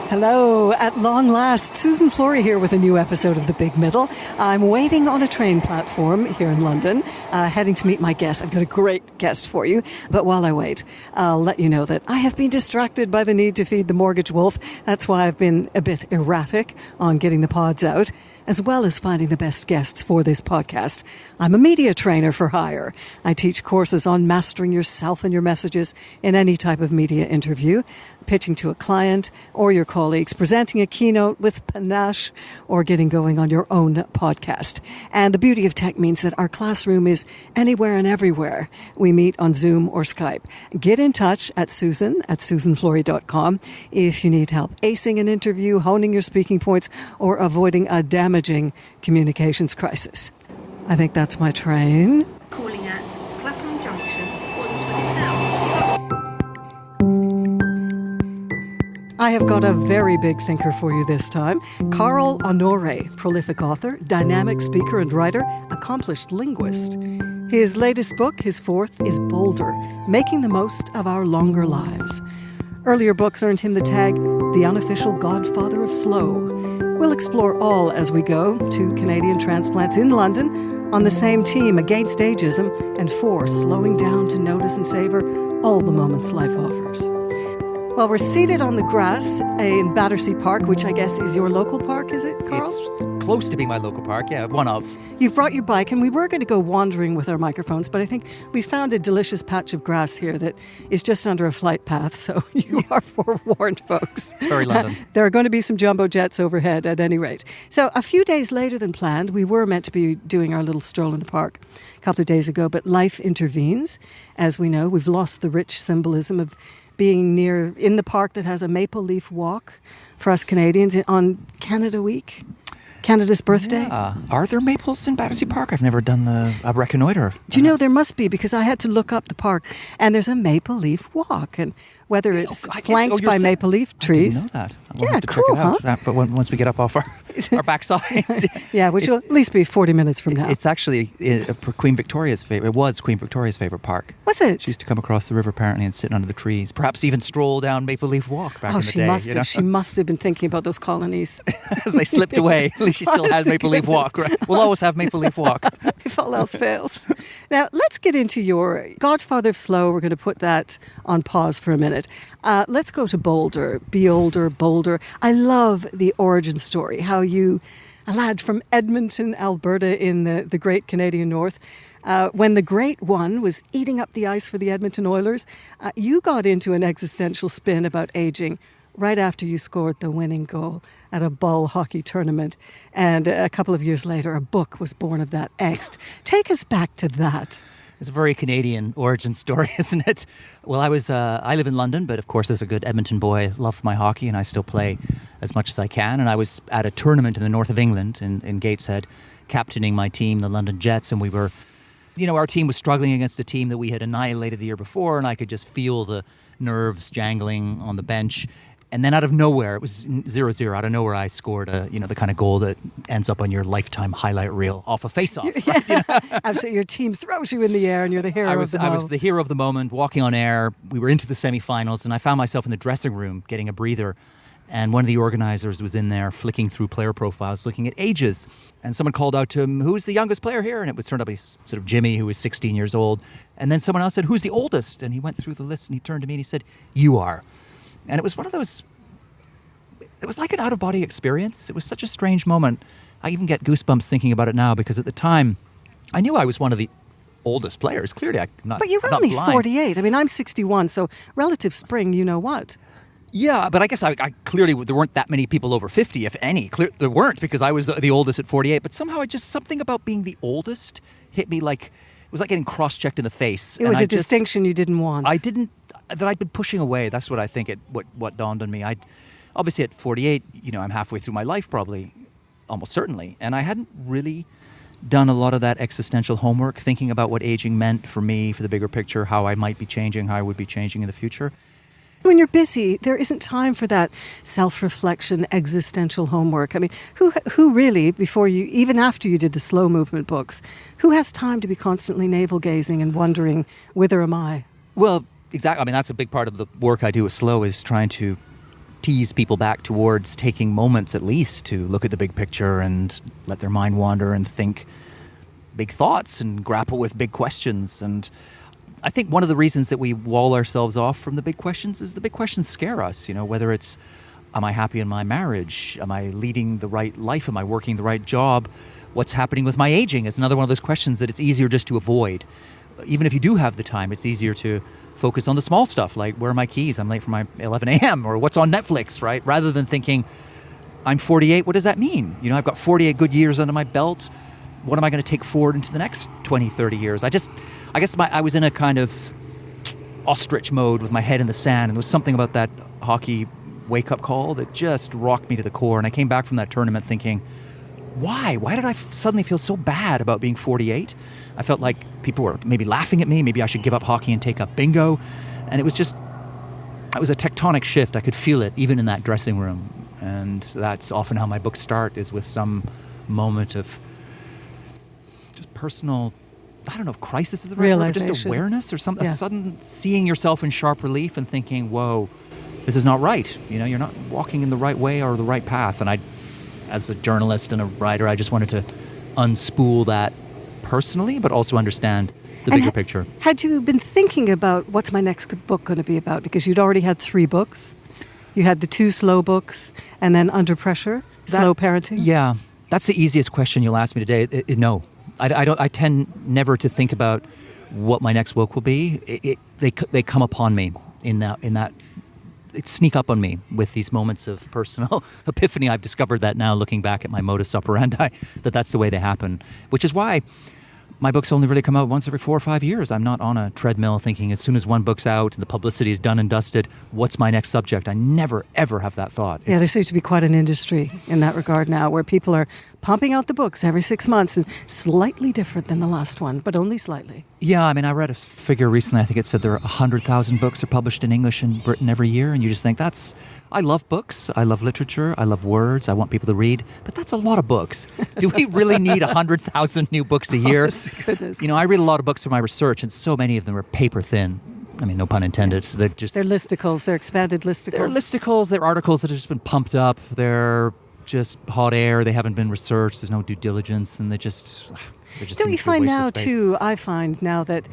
Hello, at long last, Susan Flory here with a new episode of The Big Middle. I'm waiting on a train platform here in London, heading to meet my guest. I've got a great guest for you, but while I wait, I'll let you know that I have been distracted by the need to feed the mortgage wolf. That's why I've been a bit erratic on getting the pods out, as well as finding the best guests for this podcast. I'm a media trainer for hire. I teach courses on mastering yourself and your messages in any type of media interview, pitching to a client or your colleagues, presenting a keynote with panache, or getting going on your own podcast. And the beauty of tech means that our classroom is anywhere and everywhere. We meet on Zoom or Skype. Get in touch at susanflory.com if you need help acing an interview, honing your speaking points, or avoiding a damaging communications crisis. I think that's my train. Calling at Clapham Junction, Wandsworth Town. I have got a very big thinker for you this time. Honoré, prolific author, dynamic speaker and writer, accomplished linguist. His latest book, his fourth, is bolder, making the most of our longer lives. Earlier books earned him the tag, the unofficial godfather of slow. We'll explore all as we go to Canadian transplants in London on the same team against ageism and for slowing down to notice and savour all the moments life offers. Well, we're seated on the grass in Battersea Park, which I guess is your local park, is it, Carl? It's close to being my local park, yeah, one of. You've brought your bike, and we were going to go wandering with our microphones, but I think we found a delicious patch of grass here that is just under a flight path, so you are forewarned, folks. Very London. There are going to be some jumbo jets overhead at any rate. So a few days later than planned, we were meant to be doing our little stroll in the park a couple of days ago, but life intervenes. As we know, we've lost the rich symbolism of being near in the park that has a maple leaf walk for us Canadians on Canada Week, Canada's birthday. Yeah. Are there maples in Battersea Park? I've never done a reconnoiter. Do you know there must be, because I had to look up the park, and there's a maple leaf walk, and whether it's flanked by maple leaf trees. I didn't know that. We'll have to check it out. Huh? But once we get up off our backsides. Yeah, which will at least be 40 minutes from now. It's actually Queen Victoria's favorite. It was Queen Victoria's favorite park. Was it? She used to come across the river apparently and sit under the trees. Perhaps even stroll down Maple Leaf Walk back in the day. Must have. She must have been thinking about those colonies. As they slipped away, at least she still has Maple Leaf Walk. Right? We'll always have Maple Leaf Walk. If all else fails. Now, let's get into your Godfather of Slow. We're going to put that on pause for a minute. Let's go to Bolder. Be older, bolder. I love the origin story, how you, a lad from Edmonton, Alberta in the great Canadian North, when the Great One was eating up the ice for the Edmonton Oilers, you got into an existential spin about aging right after you scored the winning goal at a ball hockey tournament. And a couple of years later, a book was born of that angst. Take us back to that. It's a very Canadian origin story, isn't it? Well, I live in London, but of course as a good Edmonton boy, loved my hockey and I still play as much as I can. And I was at a tournament in the north of England in Gateshead, captaining my team, the London Jets, and we were, our team was struggling against a team that we had annihilated the year before, and I could just feel the nerves jangling on the bench. And then out of nowhere, it was 0-0. Out of nowhere, I scored the kind of goal that ends up on your lifetime highlight reel off a face-off. Right? Absolutely. Your team throws you in the air and you're the hero of the moment. I was the hero of the moment, walking on air. We were into the semi-finals, and I found myself in the dressing room getting a breather. And one of the organizers was in there flicking through player profiles, looking at ages. And someone called out to him, "Who's the youngest player here?" And it turned out to be sort of Jimmy, who was 16 years old. And then someone else said, "Who's the oldest?" And he went through the list and he turned to me and he said, "You are." And it was one of those, it was like an out-of-body experience. It was such a strange moment. I even get goosebumps thinking about it now, because at the time, I knew I was one of the oldest players. Clearly, I'm not. But you're only 48. I mean, I'm 61, so relative spring, you know what? Yeah, but I guess I clearly, there weren't that many people over 50, if any. There weren't, because I was the oldest at 48. But somehow, something about being the oldest hit me like, it was like getting cross-checked in the face. It was a distinction you didn't want. That I'd been pushing away. That's what I think what dawned on me. Obviously at 48, I'm halfway through my life probably, almost certainly. And I hadn't really done a lot of that existential homework, thinking about what aging meant for me, for the bigger picture, how I might be changing, how I would be changing in the future. When you're busy, there isn't time for that self-reflection, existential homework. I mean, who really, before you, even after you did the slow movement books, who has time to be constantly navel-gazing and wondering, whither am I? Well, exactly. I mean, that's a big part of the work I do with slow, is trying to tease people back towards taking moments at least to look at the big picture and let their mind wander and think big thoughts and grapple with big questions. And I think one of the reasons that we wall ourselves off from the big questions is the big questions scare us, whether it's, am I happy in my marriage? Am I leading the right life? Am I working the right job? What's happening with my aging is another one of those questions that it's easier just to avoid. Even if you do have the time, it's easier to focus on the small stuff, like where are my keys? I'm late for my 11 a.m. or what's on Netflix, right? Rather than thinking, I'm 48, what does that mean? I've got 48 good years under my belt. What am I going to take forward into the next 20, 30 years? I guess I was in a kind of ostrich mode with my head in the sand, and there was something about that hockey wake-up call that just rocked me to the core. And I came back from that tournament thinking, why? Why did I suddenly feel so bad about being 48? I felt like people were maybe laughing at me. Maybe I should give up hockey and take up bingo. And it was a tectonic shift. I could feel it even in that dressing room. And that's often how my books start, is with some moment of just personal, I don't know if crisis is the right word, but just awareness or a sudden seeing yourself in sharp relief and thinking, whoa, this is not right. You're not walking in the right way or the right path. And I, as a journalist and a writer, I just wanted to unspool that personally, but also understand the bigger picture. Had you been thinking about what's my next book going to be about? Because you'd already had 3 books. You had the 2 slow books and then Under Pressure, Slow Parenting. Yeah, that's the easiest question you'll ask me today. No, I tend never to think about what my next book will be. They come upon me in that. It sneak up on me with these moments of personal epiphany. I've discovered that now, looking back at my modus operandi, that's the way they happen, which is why my books only really come out once every 4 or 5 years. I'm not on a treadmill thinking as soon as one book's out and the publicity is done and dusted, what's my next subject? I never, ever have that thought. Yeah, there seems to be quite an industry in that regard now, where people are pumping out the books every 6 months, and slightly different than the last one, but only slightly. Yeah, I read a figure recently. I think it said there are 100,000 books are published in English in Britain every year, and you just think I love books, I love literature, I love words, I want people to read, but that's a lot of books. Do we really need 100,000 new books a year? Oh, goodness. I read a lot of books for my research, and so many of them are paper thin. No pun intended. They're listicles. They're expanded listicles. They're listicles. They're articles that have just been pumped up. They're just hot air. They haven't been researched. There's no due diligence, and they just Don't you find now too? I find now that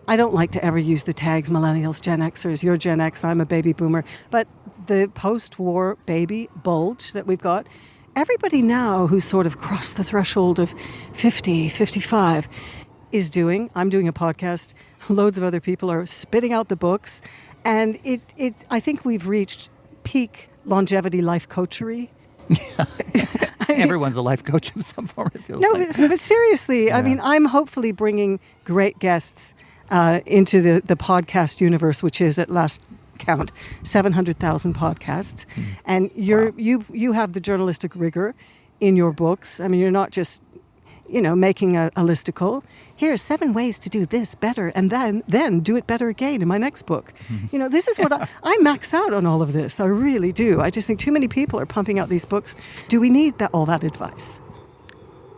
I don't like to ever use the tags millennials, Gen Xers. You're Gen X. I'm a baby boomer. But the post-war baby bulge that we've got, everybody now who's sort of crossed the threshold of 50, 55 I'm doing a podcast. Loads of other people are spitting out the books. And I think we've reached peak longevity life coachery. Everyone's a life coach of some form, it feels like. No, but seriously, yeah. I'm hopefully bringing great guests into the podcast universe, which is at last count 700,000 podcasts. And you have the journalistic rigor in your books. You're not just making a listicle. Here are 7 ways to do this better, and then do it better again in my next book. This is what I max out on all of this. I really do. I just think too many people are pumping out these books. Do we need all that advice?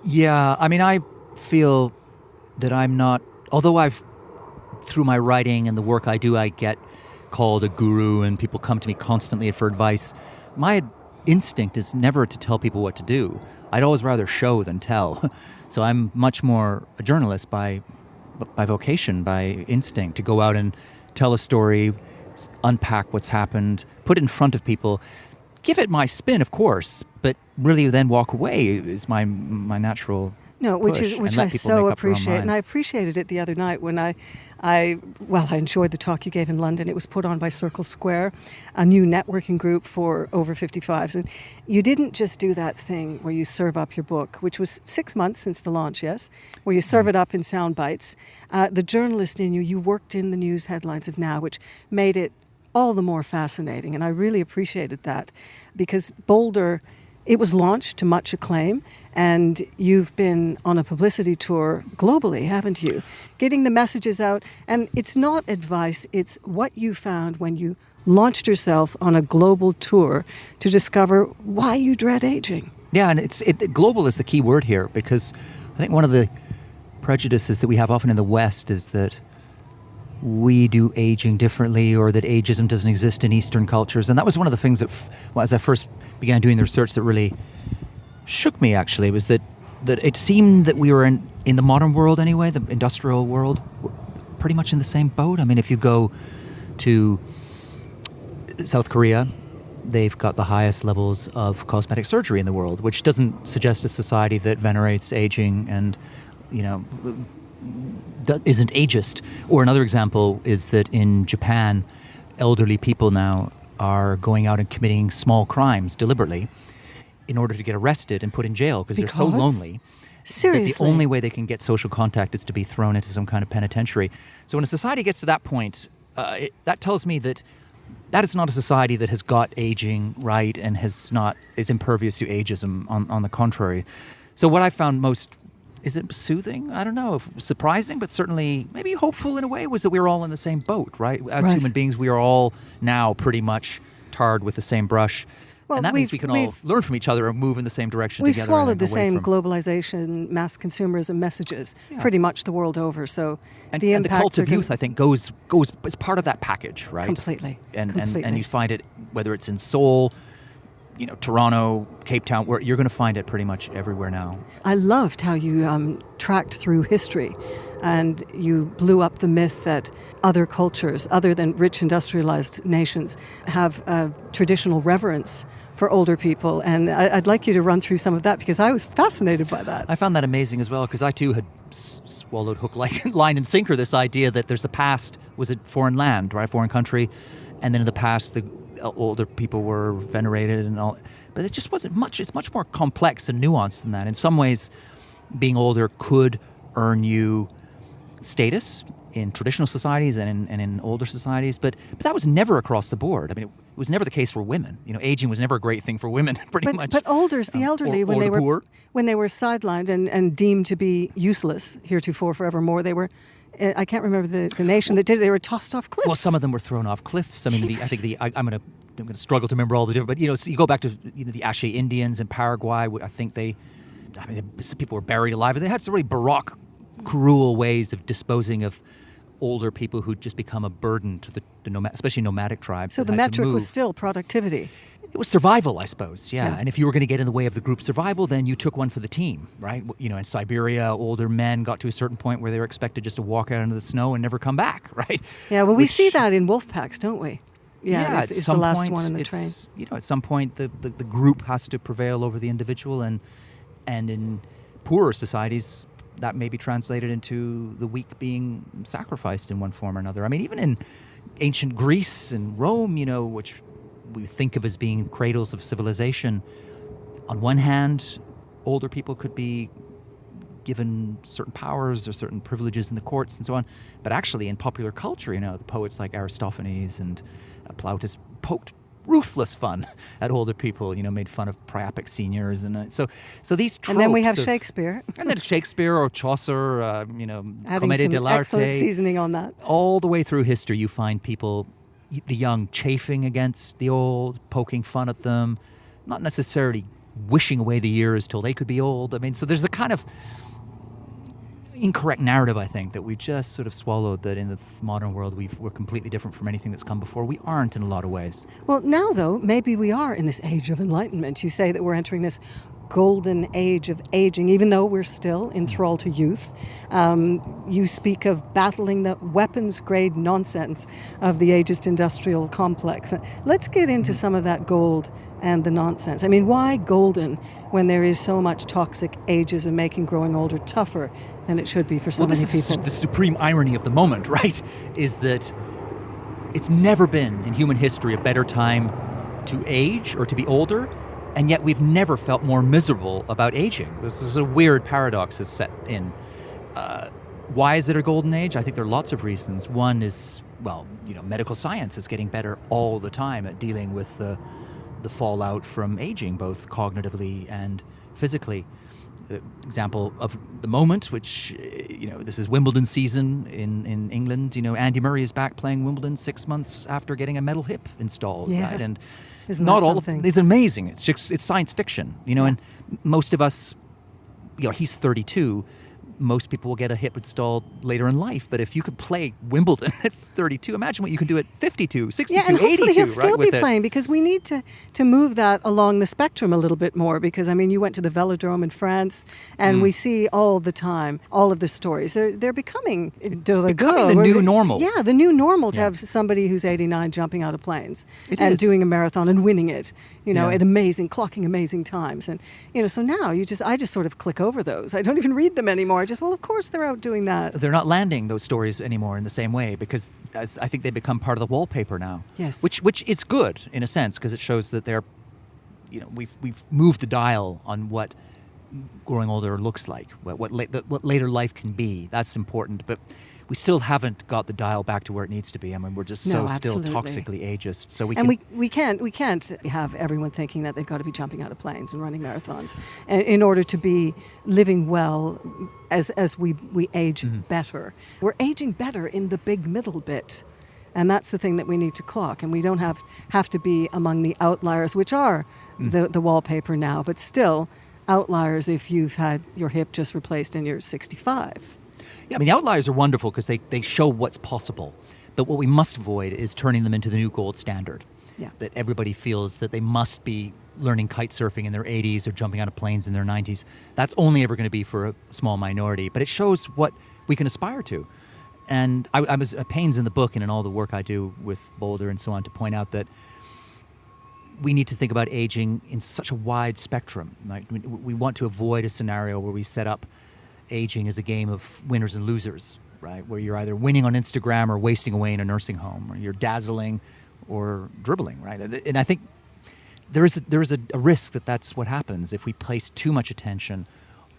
Yeah, I feel that I'm not, although through my writing and the work I do, I get called a guru and people come to me constantly for advice. My instinct is never to tell people what to do. I'd always rather show than tell. So I'm much more a journalist by vocation, by instinct, to go out and tell a story, unpack what's happened, put it in front of people, give it my spin, of course, but really then walk away is my natural which I so appreciate. And I appreciated it the other night when I enjoyed the talk you gave in London. It was put on by Circle Square, a new networking group for over 55s. And you didn't just do that thing where you serve up your book, which was 6 months since the launch, yes, where you serve it up in sound bites. The journalist in you worked in the news headlines of now, which made it all the more fascinating. And I really appreciated that because Boulder, it was launched to much acclaim, and you've been on a publicity tour globally, haven't you? Getting the messages out, and it's not advice, it's what you found when you launched yourself on a global tour to discover why you dread aging. Yeah, and global is the key word here, because I think one of the prejudices that we have often in the West is that we do aging differently, or that ageism doesn't exist in Eastern cultures. And that was one of the things that, as I first began doing the research, that really shook me, actually, was that it seemed that we were in the modern world anyway, the industrial world, pretty much in the same boat. I mean, if you go to South Korea, they've got the highest levels of cosmetic surgery in the world, which doesn't suggest a society that venerates aging and, that isn't ageist. Or another example is that in Japan, elderly people now are going out and committing small crimes deliberately in order to get arrested and put in jail because they're so lonely. Seriously? That the only way they can get social contact is to be thrown into some kind of penitentiary. So when a society gets to that point, that tells me that is not a society that has got aging right and is impervious to ageism. On the contrary. So what I found most, is it soothing? I don't know, surprising, but certainly maybe hopeful in a way, was that we were all in the same boat, right? As human beings, we are all now pretty much tarred with the same brush. Well, and that means we can all learn from each other and move in the same direction we've together. We've swallowed the same globalization, mass consumerism messages pretty much the world over. So and the cult of youth, I think, goes as part of that package, right? Completely. And you find it, whether it's in Seoul, Toronto, Cape Town, where you're going to find it pretty much everywhere now. I loved how you tracked through history and you blew up the myth that other cultures, other than rich industrialized nations, have a traditional reverence for older people. And I'd like you to run through some of that because I was fascinated by that. I found that amazing as well because I too had swallowed hook, line and sinker this idea that there's the past was a foreign land, right, foreign country, and then in the past the older people were venerated and all. But it just wasn't much. It's much more complex and nuanced than that. In some ways, being older could earn you status in traditional societies and in older societies, but that was never across the board. I mean, it was never the case for women. Aging was never a great thing for women, pretty much. But the elderly, when they were sidelined and deemed to be useless heretofore forevermore, they were. I can't remember the nation that did it. They were tossed off cliffs. Well, some of them were thrown off cliffs. I mean, I'm going to struggle to remember all the different. But so you go back to the Ageism Indians in Paraguay. I think some people were buried alive, and they had some really baroque, cruel ways of disposing of older people who'd just become a burden to the especially nomadic tribes. So the metric was still productivity. It was survival, I suppose, yeah. And if you were going to get in the way of the group survival, then you took one for the team, right? In Siberia, older men got to a certain point where they were expected just to walk out into the snow and never come back, right? Yeah, well, we see that in wolf packs, don't we? Yeah, it's the last one in the train. At some point, the group has to prevail over the individual, and in poorer societies, that may be translated into the weak being sacrificed in one form or another. I mean, even in ancient Greece and Rome, which we think of as being cradles of civilization, on one hand, older people could be given certain powers or certain privileges in the courts and so on, but actually in popular culture, the poets like Aristophanes and Plautus poked ruthless fun at older people, made fun of priapic seniors, and so these tropes. And then we have Shakespeare. And then Shakespeare or Chaucer, adding Commedia some dell'arte. Excellent seasoning on that. All the way through history, you find people, the young, chafing against the old, poking fun at them, not necessarily wishing away the years till they could be old. I mean, so there's a kind of incorrect narrative, I think, that we just sort of swallowed, that in the modern world we're completely different from anything that's come before. We aren't in a lot of ways. Well, now, though, maybe we are in this age of enlightenment. You say that we're entering this golden age of aging, even though we're still enthralled to youth. You speak of battling the weapons-grade nonsense of the ageist industrial complex. Let's get into some of that gold and the nonsense. I mean, why golden when there is so much toxic ageism making growing older tougher than it should be for so many people? The supreme irony of the moment, right, is that it's never been in human history a better time to age or to be older, and yet we've never felt more miserable about aging. This is a weird paradox is set in. Why is it a golden age? I think there are lots of reasons. One is, medical science is getting better all the time at dealing with the fallout from aging, both cognitively and physically. The example of the moment, which, this is Wimbledon season in England. Andy Murray is back playing Wimbledon 6 months after getting a metal hip installed, right? And isn't not that all something? it's amazing. It's science fiction, and most of us, he's 32. most people will get a hip installed later in life. But if you can play Wimbledon at 32, imagine what you can do at 52, 62, Yeah, and 82, hopefully he'll still right, be playing, because we need to move that along the spectrum a little bit more, because, I mean, you went to the Velodrome in France, and we see all the time all of the stories. They're becoming becoming the new normal. Yeah, the new normal to have somebody who's 89 jumping out of planes and doing a marathon and winning it, at clocking amazing times. And, so now I just sort of click over those. I don't even read them anymore. Well, of course they're out doing that. They're not landing those stories anymore in the same way, because I think they become part of the wallpaper now. Yes. Which is good in a sense, because it shows that they're, we've moved the dial on what growing older looks like, what later life can be. That's important, but we still haven't got the dial back to where it needs to be. I mean, we're just still toxically ageist. So we can't have everyone thinking that they've got to be jumping out of planes and running marathons in order to be living well as we age better. We're aging better in the big middle bit. And that's the thing that we need to clock. And we don't have to be among the outliers, which are the wallpaper now, but still outliers if you've had your hip just replaced and you're 65. Yeah, I mean, the outliers are wonderful because they show what's possible. But what we must avoid is turning them into the new gold standard. Yeah. That everybody feels that they must be learning kite surfing in their 80s or jumping out of planes in their 90s. That's only ever going to be for a small minority. But it shows what we can aspire to. And I was at pains in the book and in all the work I do with Boulder and so on to point out that we need to think about aging in such a wide spectrum. Right? We want to avoid a scenario where we set up aging as a game of winners and losers, right? Where you're either winning on Instagram or wasting away in a nursing home, or you're dazzling or dribbling, right? And I think there is a risk that that's what happens if we place too much attention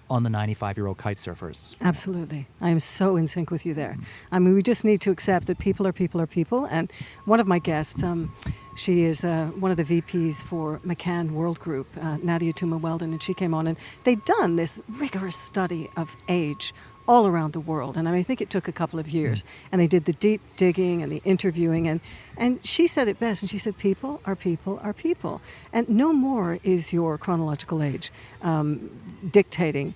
on the 95-year-old kite surfers. Absolutely. I am so in sync with you there. I mean, we just need to accept that people are people are people. And one of my guests, she is one of the VPs for McCann World Group, Nadia Tuma-Weldon, and she came on, and they'd done this rigorous study of age all around the world. And I think it took a couple of years. And they did the deep digging and the interviewing. And she said it best. And she said, people are people are people. And no more is your chronological age dictating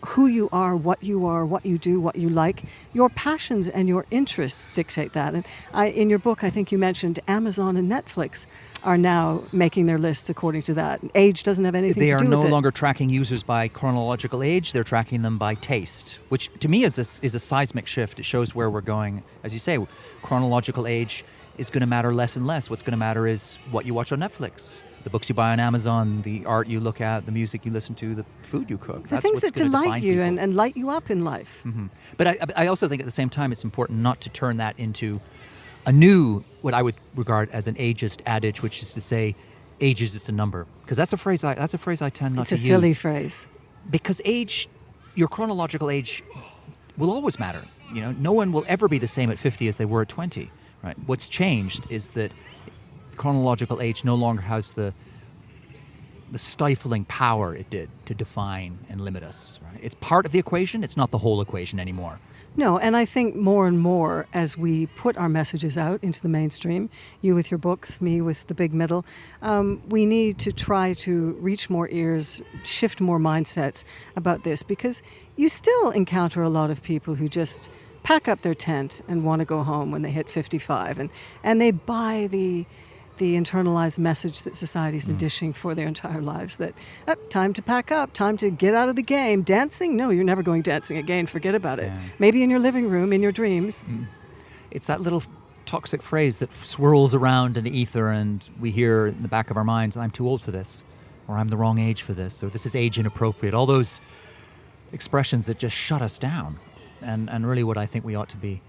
who you are, what you do, what you like. Your passions and your interests dictate that. And in your book, I think you mentioned Amazon and Netflix are now making their lists according to that. Age doesn't have anything to do with it. They are no longer tracking users by chronological age. They're tracking them by taste, which to me is a seismic shift. It shows where we're going. As you say, chronological age is going to matter less and less. What's going to matter is what you watch on Netflix, the books you buy on Amazon, the art you look at, the music you listen to, the food you cook. The things that delight you and light you up in life. Mm-hmm. But I also think at the same time it's important not to turn that into a new, what I would regard as an ageist adage, which is to say, age is just a number. Because that's a phrase I tend not to use. It's a silly phrase. Because age, your chronological age will always matter. No one will ever be the same at 50 as they were at 20. Right? What's changed is that chronological age no longer has the stifling power it did to define and limit us. Right? It's part of the equation. It's not the whole equation anymore. No, and I think more and more as we put our messages out into the mainstream, you with your books, me with the big middle, we need to try to reach more ears, shift more mindsets about this, because you still encounter a lot of people who just pack up their tent and want to go home when they hit 55, and they buy the internalized message that society's been dishing for their entire lives, that time to pack up, time to get out of the game. Dancing? No, you're never going dancing again. Forget about it. Yeah. Maybe in your living room, in your dreams. It's that little toxic phrase that swirls around in the ether and we hear in the back of our minds, I'm too old for this, or I'm the wrong age for this, or this is age inappropriate. All those expressions that just shut us down. And really what I think we ought to be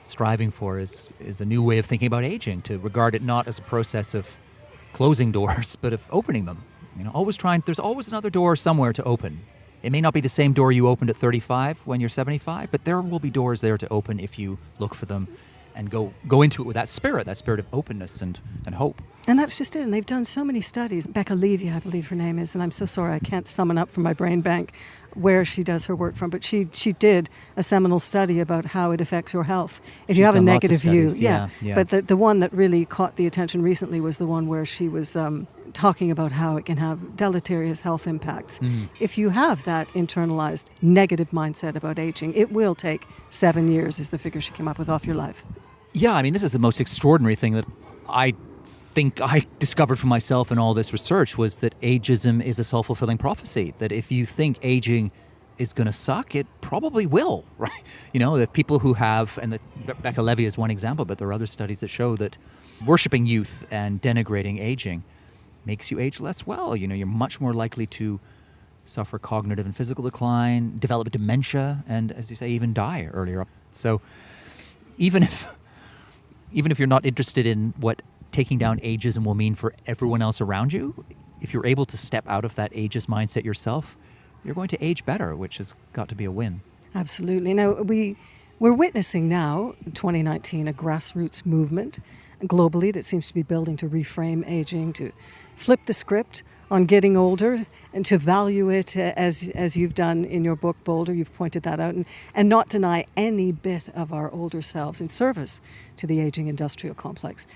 striving for is a new way of thinking about aging, to regard it not as a process of closing doors, but of opening them. There's always another door somewhere to open. It may not be the same door you opened at 35 when you're 75, but there will be doors there to open if you look for them and go into it with that spirit of openness and hope. And that's just it. And they've done so many studies. Becca Levy, I believe her name is, and I'm so sorry I can't summon up from my brain bank where she does her work from, but she did a seminal study about how it affects your health. If you have a negative view, yeah. But the one that really caught the attention recently was the one where she was talking about how it can have deleterious health impacts. If you have that internalized negative mindset about aging, it will take 7 years, is the figure she came up with, off your life. Yeah, I mean, this is the most extraordinary thing that I think I discovered for myself in all this research, was that ageism is a self-fulfilling prophecy, that if you think aging is going to suck, it probably will, right? You know, the people who have, and Becca Levy is one example, but there are other studies that show that worshipping youth and denigrating aging makes you age less well. You know, you're much more likely to suffer cognitive and physical decline, develop dementia, and, as you say, even die earlier. So even if you're not interested in what taking down ageism will mean for everyone else around you, if you're able to step out of that ageist mindset yourself, you're going to age better, which has got to be a win. Absolutely. Now, we're witnessing now, 2019, a grassroots movement globally that seems to be building to reframe aging, to flip the script on getting older and to value it as you've done in your book, Bolder. You've pointed that out, and not deny any bit of our older selves in service to the aging industrial complex.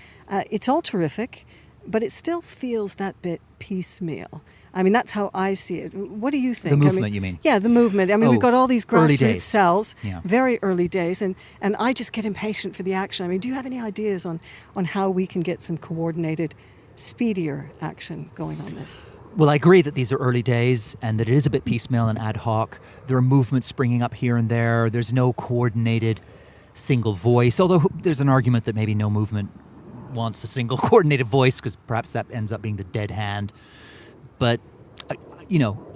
It's all terrific, but it still feels that bit piecemeal. I mean, that's how I see it. What do you think? The movement, you mean? Yeah, the movement. I mean, we've got all these grassroots cells, Yeah. very early days, and I just get impatient for the action. I mean, do you have any ideas on how we can get some coordinated, speedier action going on this? Well, I agree that these are early days and that it is a bit piecemeal and ad hoc. There are movements springing up here and there. There's no coordinated single voice, although there's an argument that maybe no movement wants a single coordinated voice, because perhaps that ends up being the dead hand. But, you know,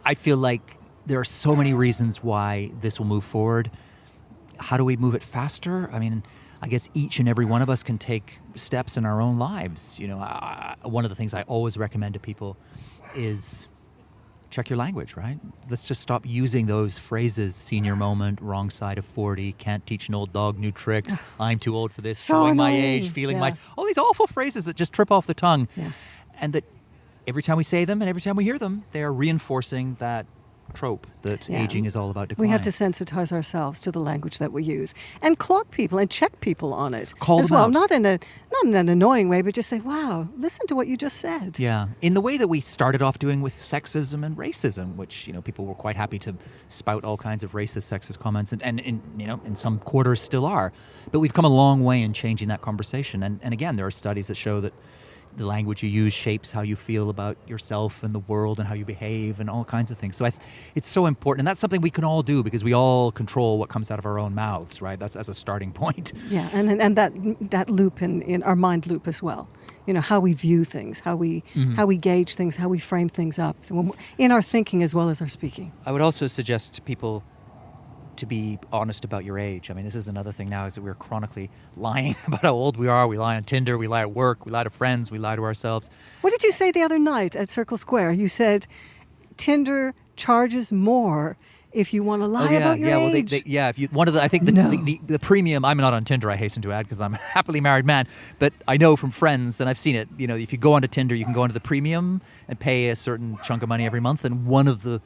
I feel like there are so many reasons why this will move forward. How do we move it faster? I mean, I guess each and every one of us can take steps in our own lives. You know, one of the things I always recommend to people is check your language, right? Let's just stop using those phrases: senior moment, wrong side of 40, can't teach an old dog new tricks, I'm too old for this, So showing my annoying. age, feeling Yeah. all these awful phrases that just trip off the tongue. Yeah. And that every time we say them and every time we hear them, they are reinforcing that trope that Yeah. aging is all about decline. We have to sensitize ourselves to the language that we use and clock people and check people on it Call as them well. out. Not in an annoying way, but just say, wow, listen to what you just said. Yeah, in the way that we started off doing with sexism and racism, which, you know, people were quite happy to spout all kinds of racist, sexist comments, and you know, in some quarters still are. But we've come a long way in changing that conversation. And again, there are studies that show that the language you use shapes how you feel about yourself and the world and how you behave and all kinds of things. So it's so important. And that's something we can all do because we all control what comes out of our own mouths, right? That's as a starting point. Yeah, and that loop in our mind loop as well. You know, how we view things, how we gauge things, how we frame things up in our thinking as well as our speaking. I would also suggest to people to be honest about your age. I mean, this is another thing now, is that we're chronically lying about how old we are. We lie on Tinder, we lie at work, we lie to friends, we lie to ourselves. What did you say the other night at Circle Square? You said Tinder charges more if you want to lie about your age. Well, if you I think the premium. I'm not on Tinder, I hasten to add, because I'm a happily married man. But I know from friends, and I've seen it. You know, if you go onto Tinder, you can go onto the premium and pay a certain chunk of money every month, and one of the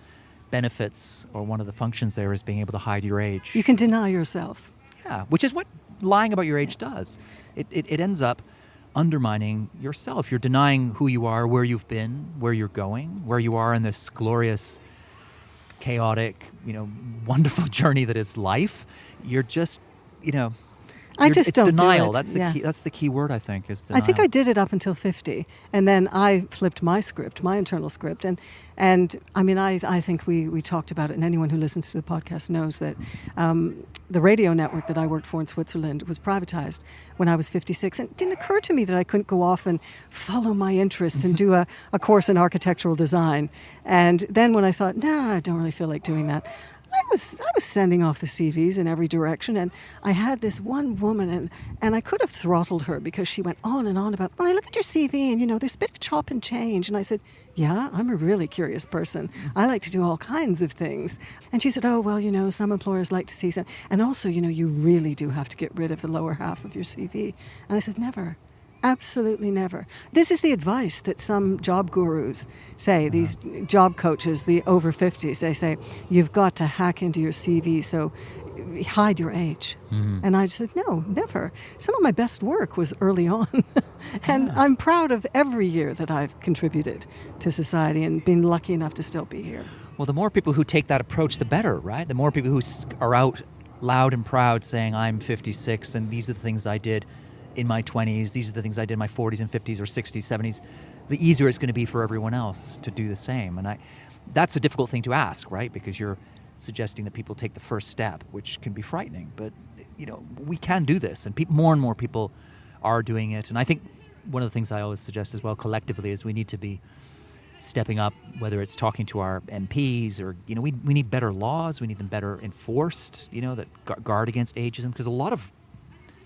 benefits or one of the functions there is being able to hide your age. You can deny yourself. Yeah, which is what lying about your age does. It ends up undermining yourself. You're denying who you are, where you've been, where you're going, where you are in this glorious, chaotic, you know, wonderful journey that is life. You're just, you know, it's don't denial. do it. That's the key. That's the key word, I think, is I denial. think I did it up until 50, and then I flipped my script, my internal script, and I mean, I think we talked about it, and anyone who listens to the podcast knows that the radio network that I worked for in Switzerland was privatized when I was 56, and it didn't occur to me that I couldn't go off and follow my interests and do a course in architectural design. And then when I thought, I don't really feel like doing that, I was sending off the CVs in every direction, and I had this one woman, and I could have throttled her because she went on and on about, well, I look at your CV, and, you know, there's a bit of chop and change. And I said, yeah, I'm a really curious person. I like to do all kinds of things. And she said, oh, well, you know, some employers like to see some. And also, you know, you really do have to get rid of the lower half of your CV. And I said, never. Absolutely never. This is the advice that some job gurus say, these job coaches, the over 50s, they say, you've got to hack into your CV so hide your age. And I said, no, never. Some of my best work was early on. And I'm proud of every year that I've contributed to society and been lucky enough to still be here. Well, the more people who take that approach, the better, right? The more people who are out loud and proud saying, I'm 56 and these are the things I did in my 20s, these are the things I did in my 40s and 50s or 60s, 70s, the easier it's going to be for everyone else to do the same. And that's a difficult thing to ask, right? Because you're suggesting that people take the first step, which can be frightening. But, we can do this, and more and more people are doing it. And I think one of the things I always suggest as well collectively is we need to be stepping up, whether it's talking to our MPs or, we need better laws, we need them better enforced, that guard against ageism, because a lot of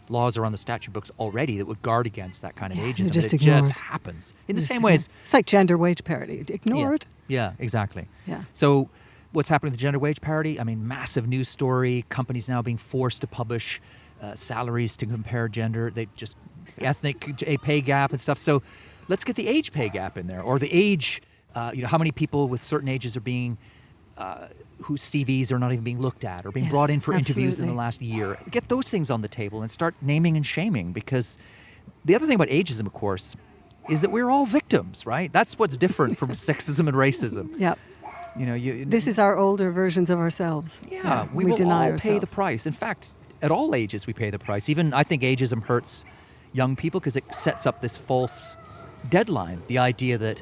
laws are on the statute books already that would guard against that kind of ageism. Just it ignored. just happens. In the same way as... It's like gender wage parity. Ignored. Yeah, exactly. Yeah. So what's happening with the gender wage parity? I mean, massive news story. Companies now being forced to publish salaries to compare gender. They just... ethnic pay gap and stuff. So let's get the age pay gap in there, or the age, how many people with certain ages are being... whose CVs are not even being looked at or being brought in for interviews in the last year. Get those things on the table and start naming and shaming, because the other thing about ageism, of course, is that we're all victims, right? That's what's different from sexism and racism. Yeah. This is our older versions of ourselves. Yeah, we will deny all ourselves. pay the price. In fact, at all ages, we pay the price. Even I think ageism hurts young people because it sets up this false deadline, the idea that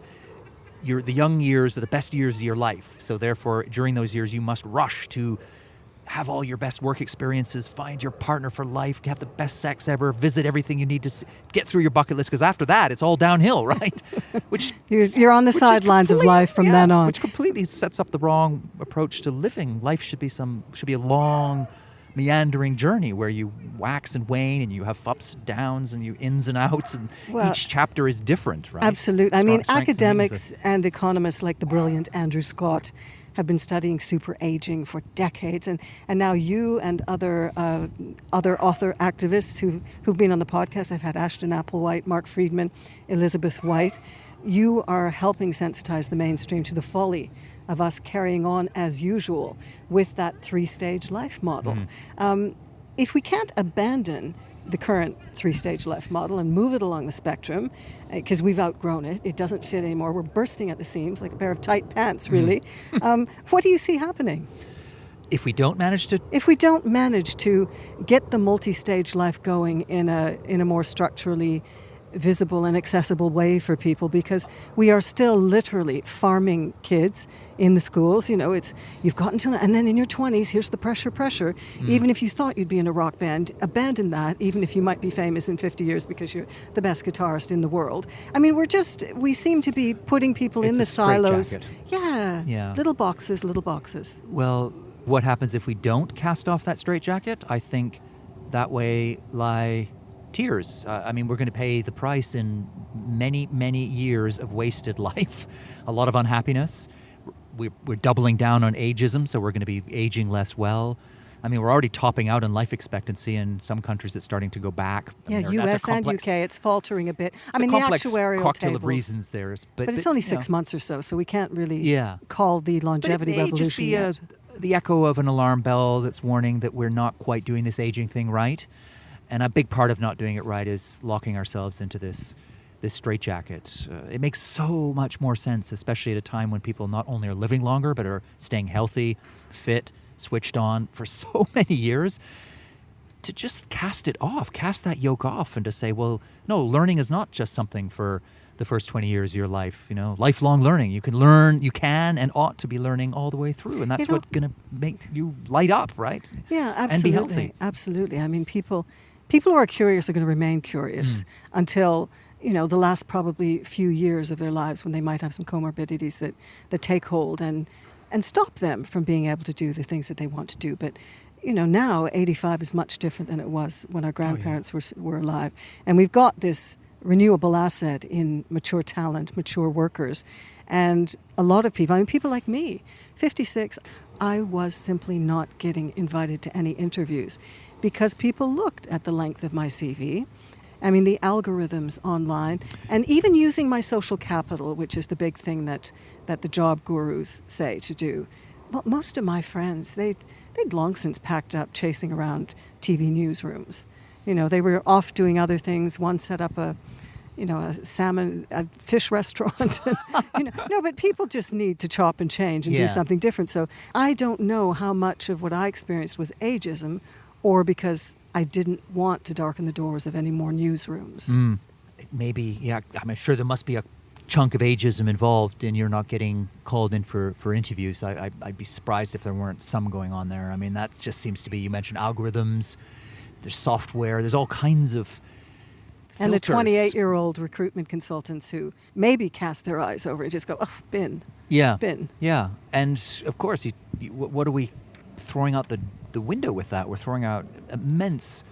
the young years are the best years of your life. So therefore, during those years, you must rush to have all your best work experiences, find your partner for life, have the best sex ever, visit everything you need to see, get through your bucket list, because after that, it's all downhill, right? Which You're on the sidelines of life from then on. Which completely sets up the wrong approach to living. Life should be a long, meandering journey where you wax and wane and you have ups and downs and you ins and outs, and each chapter is different, right? Absolutely. I mean, academics and economists like the brilliant Andrew Scott have been studying super aging for decades, and now you and other author activists who've been on the podcast. I've had Ashton Applewhite, Mark Friedman, Elizabeth White. You are helping sensitize the mainstream to the folly of us carrying on as usual with that 3-stage life model. If we can't abandon the current 3-stage life model and move it along the spectrum, because we've outgrown it, it doesn't fit anymore, we're bursting at the seams like a pair of tight pants, really. What do you see happening? If we don't manage to get the multi-stage life going in a more structurally visible and accessible way for people, because we are still literally farming kids in the schools. You've got until, and then in your 20s, here's the pressure. Even if you thought you'd be in a rock band, abandon that, even if you might be famous in 50 years because you're the best guitarist in the world. I mean, we seem to be putting people in the silos. Yeah. Little boxes. Well, what happens if we don't cast off that straitjacket? I think that way lie tears. We're going to pay the price in many, many years of wasted life, a lot of unhappiness. We're doubling down on ageism, so we're going to be aging less well. We're already topping out on life expectancy in some countries. It's starting to go back. US and UK, it's faltering a bit. The actuarial cocktail tables, of reasons there. But it's only 6 months or so we can't really call the longevity revolution yet. The echo of an alarm bell that's warning that we're not quite doing this aging thing right. And a big part of not doing it right is locking ourselves into this straitjacket. It makes so much more sense, especially at a time when people not only are living longer, but are staying healthy, fit, switched on for so many years, to just cast that yoke off, and to say, well, no, learning is not just something for the first 20 years of your life. Lifelong learning. You can and ought to be learning all the way through, and that's what's going to make you light up, right? Yeah, absolutely. And be healthy. Absolutely. People who are curious are going to remain curious until, the last probably few years of their lives, when they might have some comorbidities that take hold and stop them from being able to do the things that they want to do. But, now 85 is much different than it was when our grandparents were alive. And we've got this renewable asset in mature talent, mature workers. And a lot of people, people like me, 56, I was simply not getting invited to any interviews because people looked at the length of my CV. The algorithms online, and even using my social capital, which is the big thing that the job gurus say to do. Well, most of my friends, they'd long since packed up chasing around TV newsrooms. They were off doing other things. One set up a fish restaurant. No, but people just need to chop and change and do something different. So I don't know how much of what I experienced was ageism or because I didn't want to darken the doors of any more newsrooms. Maybe, yeah, I'm sure there must be a chunk of ageism involved in you're not getting called in for interviews. I'd be surprised if there weren't some going on there. I mean, that just seems to be, you mentioned algorithms, there's software, there's all kinds of filters. And the 28-year-old recruitment consultants who maybe cast their eyes over and just go, oh, bin. Yeah. Bin. Yeah. And of course, what are we throwing out the window with that? We're throwing out immense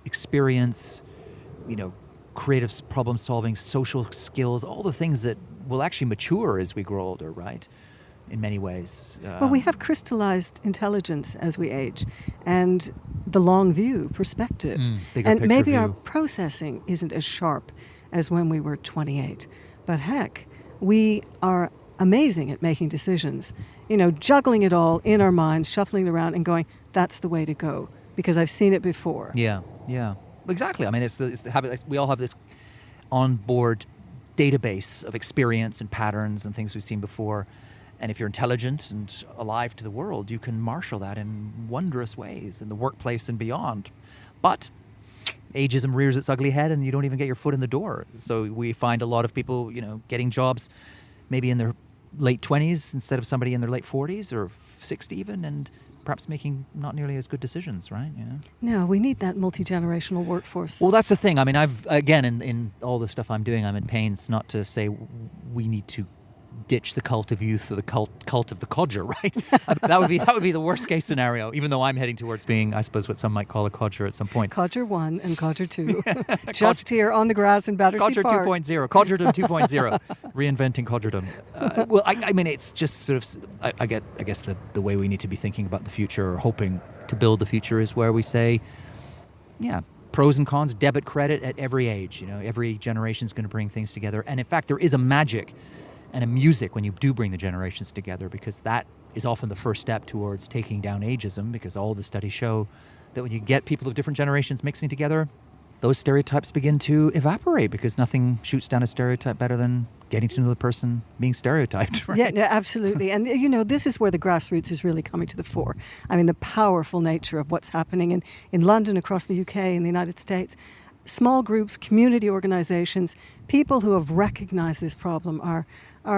experience, creative problem solving, social skills, all the things that will actually mature as we grow older, right? In many ways. Well, we have crystallized intelligence as we age and the long view perspective. And maybe our processing isn't as sharp as when we were 28. But heck, we are amazing at making decisions, juggling it all in our minds, shuffling it around and going, that's the way to go because I've seen it before. Yeah. Exactly. I mean, it's the habit. We all have this onboard database of experience and patterns and things we've seen before. And if you're intelligent and alive to the world, you can marshal that in wondrous ways in the workplace and beyond. But ageism rears its ugly head and you don't even get your foot in the door. So we find a lot of people, getting jobs maybe in their late 20s instead of somebody in their late 40s or 60 even, and perhaps making not nearly as good decisions, right? No, we need that multi-generational workforce. Well, that's the thing. I mean, I've, again, in all the stuff I'm doing, I'm in pains not to say we need to ditch the cult of youth for the cult of the codger, right? that would be the worst case scenario, even though I'm heading towards being, I suppose, what some might call a codger at some point. Codger 1 and Codger 2. Just here on the grass in Battersea Codger Park. 2.0. Codgerdom 2.0. Reinventing Codgerdom. Well, I mean, it's just sort of, I guess the way we need to be thinking about the future or hoping to build the future is where we say, pros and cons, debit, credit at every age. Every generation is going to bring things together. And in fact, there is a magic and a music when you do bring the generations together, because that is often the first step towards taking down ageism, because all the studies show that when you get people of different generations mixing together, those stereotypes begin to evaporate, because nothing shoots down a stereotype better than getting to know the person being stereotyped, right? Yeah, no, absolutely. And, this is where the grassroots is really coming to the fore. I mean, the powerful nature of what's happening in London, across the UK, in the United States. Small groups, community organizations, people who have recognized this problem are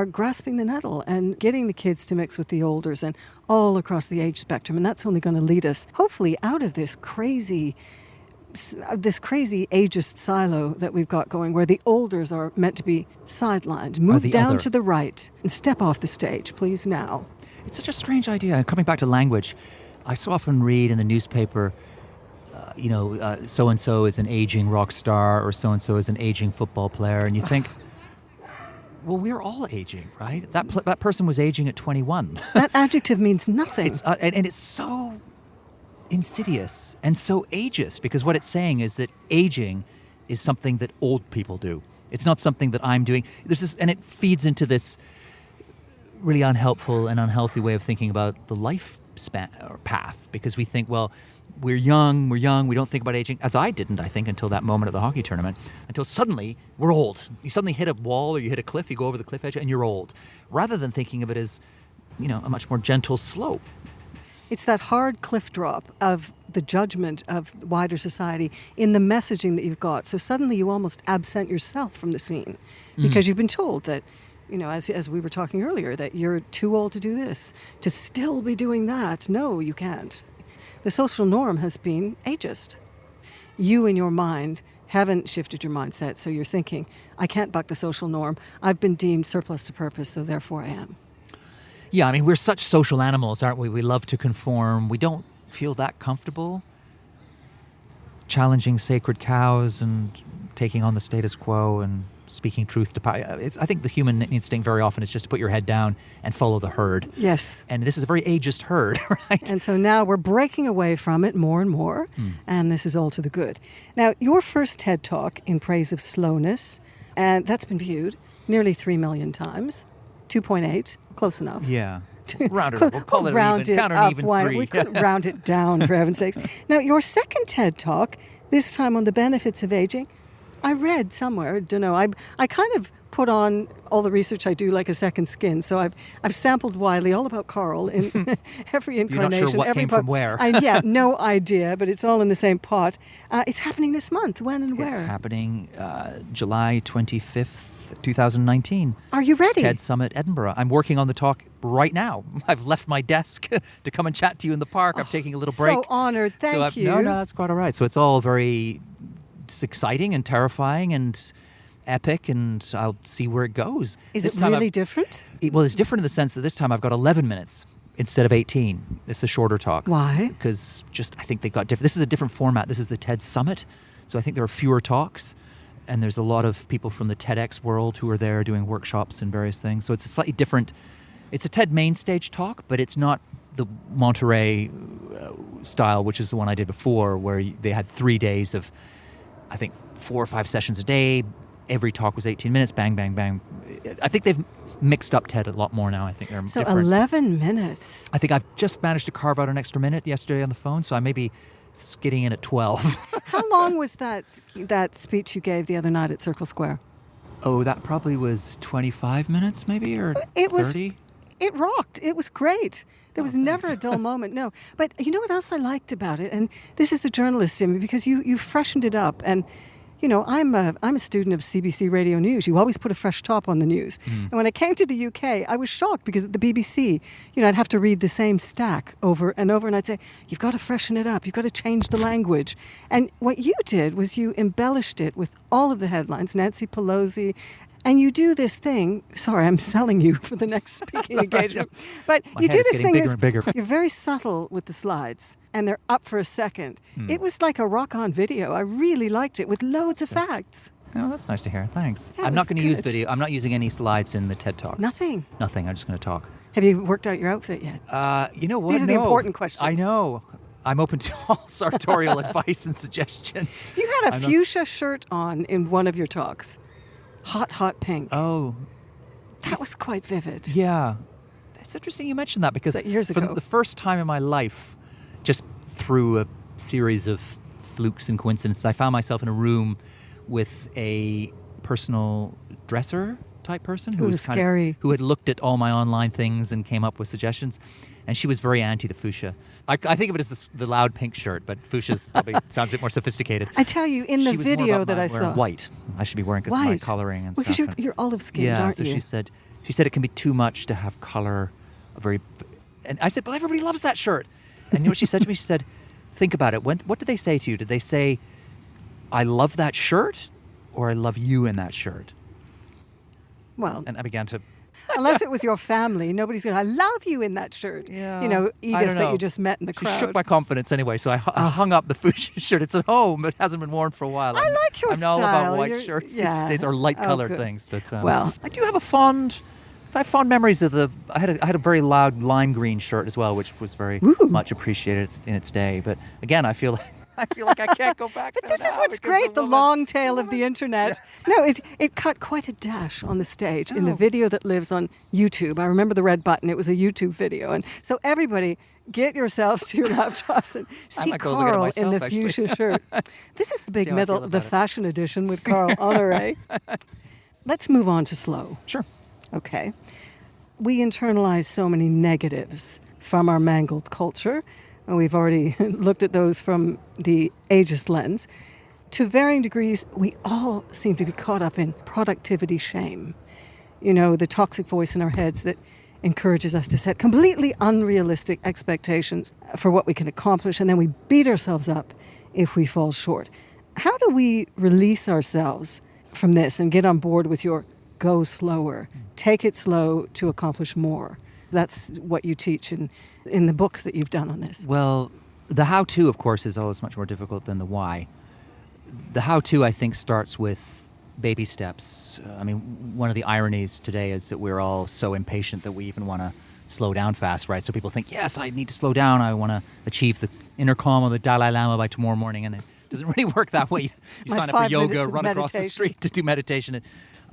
grasping the nettle and getting the kids to mix with the olders and all across the age spectrum. And that's only going to lead us, hopefully, out of this crazy ageist silo that we've got going, where the olders are meant to be sidelined. Move down to the right and step off the stage, please, now. It's such a strange idea. Coming back to language, I so often read in the newspaper, so-and-so is an aging rock star or so-and-so is an aging football player. And you think, well, we're all aging, right? That person was aging at 21. That adjective means nothing. And it's so insidious and so ageist, because what it's saying is that aging is something that old people do. It's not something that I'm doing. And it feeds into this really unhelpful and unhealthy way of thinking about the lifespan or path, because we think, well, we're young, we don't think about aging, as I didn't, I think, until that moment at the hockey tournament, until suddenly we're old. You suddenly hit a wall or you hit a cliff, you go over the cliff edge and you're old, rather than thinking of it as, a much more gentle slope. It's that hard cliff drop of the judgment of wider society in the messaging that you've got. So suddenly you almost absent yourself from the scene because you've been told that, as we were talking earlier, that you're too old to do this, to still be doing that. No, you can't. The social norm has been ageist. You in your mind haven't shifted your mindset, so you're thinking, I can't buck the social norm. I've been deemed surplus to purpose, so therefore I am. Yeah, I mean, we're such social animals, aren't we? We love to conform. We don't feel that comfortable challenging sacred cows and taking on the status quo and speaking truth to power. I think the human instinct very often is just to put your head down and follow the herd. Yes. And this is a very ageist herd, right? And so now we're breaking away from it more and more, and this is all to the good. Now, your first TED Talk in praise of slowness, and that's been viewed nearly 3 million times, 2.8, close enough. Yeah. Round it up. We'll call it round even. it Count it up. even Why- three. We couldn't round it down, for heaven's sakes. Now, your second TED Talk, this time on the benefits of aging, I read somewhere, don't know, I kind of put on all the research I do like a second skin. So I've sampled widely all about Carl in every incarnation. You're not sure what every came from where. Yeah, no idea, but it's all in the same pot. It's happening this month. When and where? It's happening July 25th, 2019. Are you ready? TED Summit, Edinburgh. I'm working on the talk right now. I've left my desk to come and chat to you in the park. I'm taking a little break. So honored. Thank you. No, that's quite all right. So it's all very exciting and terrifying and epic, and I'll see where it goes. Is This it time really different? Well, it's different in the sense that this time I've got 11 minutes instead of 18. It's a shorter talk. Why? Because I think they've got different. This is a different format. This is the TED Summit. So I think there are fewer talks, and there's a lot of people from the TEDx world who are there doing workshops and various things. So it's a slightly different. It's a TED main stage talk, but it's not the Monterey style, which is the one I did before, where they had 3 days of, I think, 4 or 5 sessions a day. Every talk was 18 minutes, bang, bang, bang. I think they've mixed up TED a lot more now. I think they're So different. 11 minutes. I think I've just managed to carve out an extra minute yesterday on the phone, so I may be skidding in at 12. How long was that speech you gave the other night at Circle Square? Oh, that probably was 25 minutes maybe, or It was 30? It rocked. It was great. There was never a thanks. dull moment. No. But you know what else I liked about it? And this is the journalist in me, because you freshened it up. And you know, I'm a student of CBC Radio News. You always put a fresh top on the news. And when I came to the UK, I was shocked because at the BBC, you know, I'd have to read the same stack over and over, and I'd say, you've got to freshen it up. You've got to change the language. And what you did was you embellished it with all of the headlines, Nancy Pelosi. And you do this thing. Sorry, I'm selling you for the next speaking engagement. But My you head do is this getting thing. bigger and bigger. You're very subtle with the slides, and they're up for a second. It was like a rock-on video. I really liked it with loads of facts. Oh, that's nice to hear. Thanks. That I'm was not going to use good. video. I'm not using any slides in the TED Talk. Nothing. Nothing. I'm just going to talk. Have you worked out your outfit yet? You know what? These are the No. important questions. I know. I'm open to all sartorial advice and suggestions. You had a I'm not- fuchsia shirt on in one of your talks. Hot, hot pink. Oh, That was quite vivid. yeah. It's interesting you mentioned that because that years for ago? the first time in my life, just through a series of flukes and coincidences, I found myself in a room with a personal dresser type person who Ooh, was scary. who had looked at all my online things and came up with suggestions. And she was very anti the fuchsia. I think of it as the loud pink shirt, but fuchsia probably sounds a bit more sophisticated. I tell you, in the She was more video about that my I wearing saw. white. I should be wearing because of my White. coloring and Because stuff. you're olive skinned, Yeah, aren't so you? she said it can be too much to have color, and I said, but everybody loves that shirt. And you know what she said to me? She said, think about it. What did they say to you? Did they say, I love that shirt, or I love you in that shirt? Well, And I began to, unless it was your family, nobody's going to, I love you in that shirt. Yeah, You know, I Edith don't that know. you just met in the she crowd. shook my confidence anyway, so I hung up the fuchsia shirt. It's at home. It hasn't been worn for a while. I like your I'm now all style. about white You're- shirts yeah. these days, or light Oh, colored good. things. But Well- I do have I have fond memories of I had a very loud lime green shirt as well, which was very Ooh. much appreciated in its day. But again, I feel like I can't go back. But there this is now what's because great, the woman- long tail of the internet. No, it cut quite a dash on the stage in the Oh. video that lives on YouTube. I remember the red button. It was a YouTube video. And so everybody, get yourselves to your laptops and see might go look at it Carl in myself, the actually. fuchsia shirt. This is the Big See how I Middle, feel the about it. fashion edition with Carl Honoré. Let's move on to slow. Sure. Okay. We internalize so many negatives from our mangled culture, and we've already looked at those from the ageist lens. To varying degrees, we all seem to be caught up in productivity shame. You know, the toxic voice in our heads that encourages us to set completely unrealistic expectations for what we can accomplish, and then we beat ourselves up if we fall short. How do we release ourselves from this and get on board with your go slower, take it slow to accomplish more? That's what you teach in the books that you've done on this. Well, the how-to, of course, is always much more difficult than the why. The how-to, I think, starts with baby steps. I mean, one of the ironies today is that we're all so impatient that we even want to slow down fast, right? So people think, yes, I need to slow down. I want to achieve the inner calm of the Dalai Lama by tomorrow morning. And it doesn't really work that way. You My sign up for 5 minutes yoga, of run across the meditation. street to do meditation.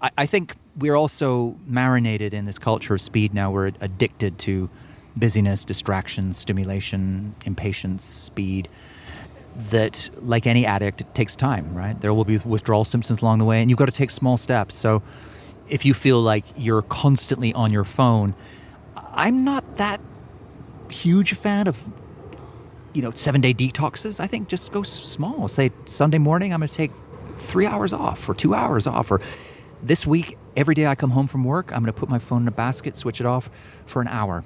I think we're also marinated in this culture of speed now. We're addicted to busyness, distraction, stimulation, impatience, speed. That, like any addict, it takes time, right? There will be withdrawal symptoms along the way, and you've got to take small steps. So if you feel like you're constantly on your phone, I'm not that huge fan of 7-day detoxes. I think just go small. Say Sunday morning, I'm going to take 3 hours off or 2 hours off. Or this week, every day I come home from work, I'm going to put my phone in a basket, switch it off for an hour.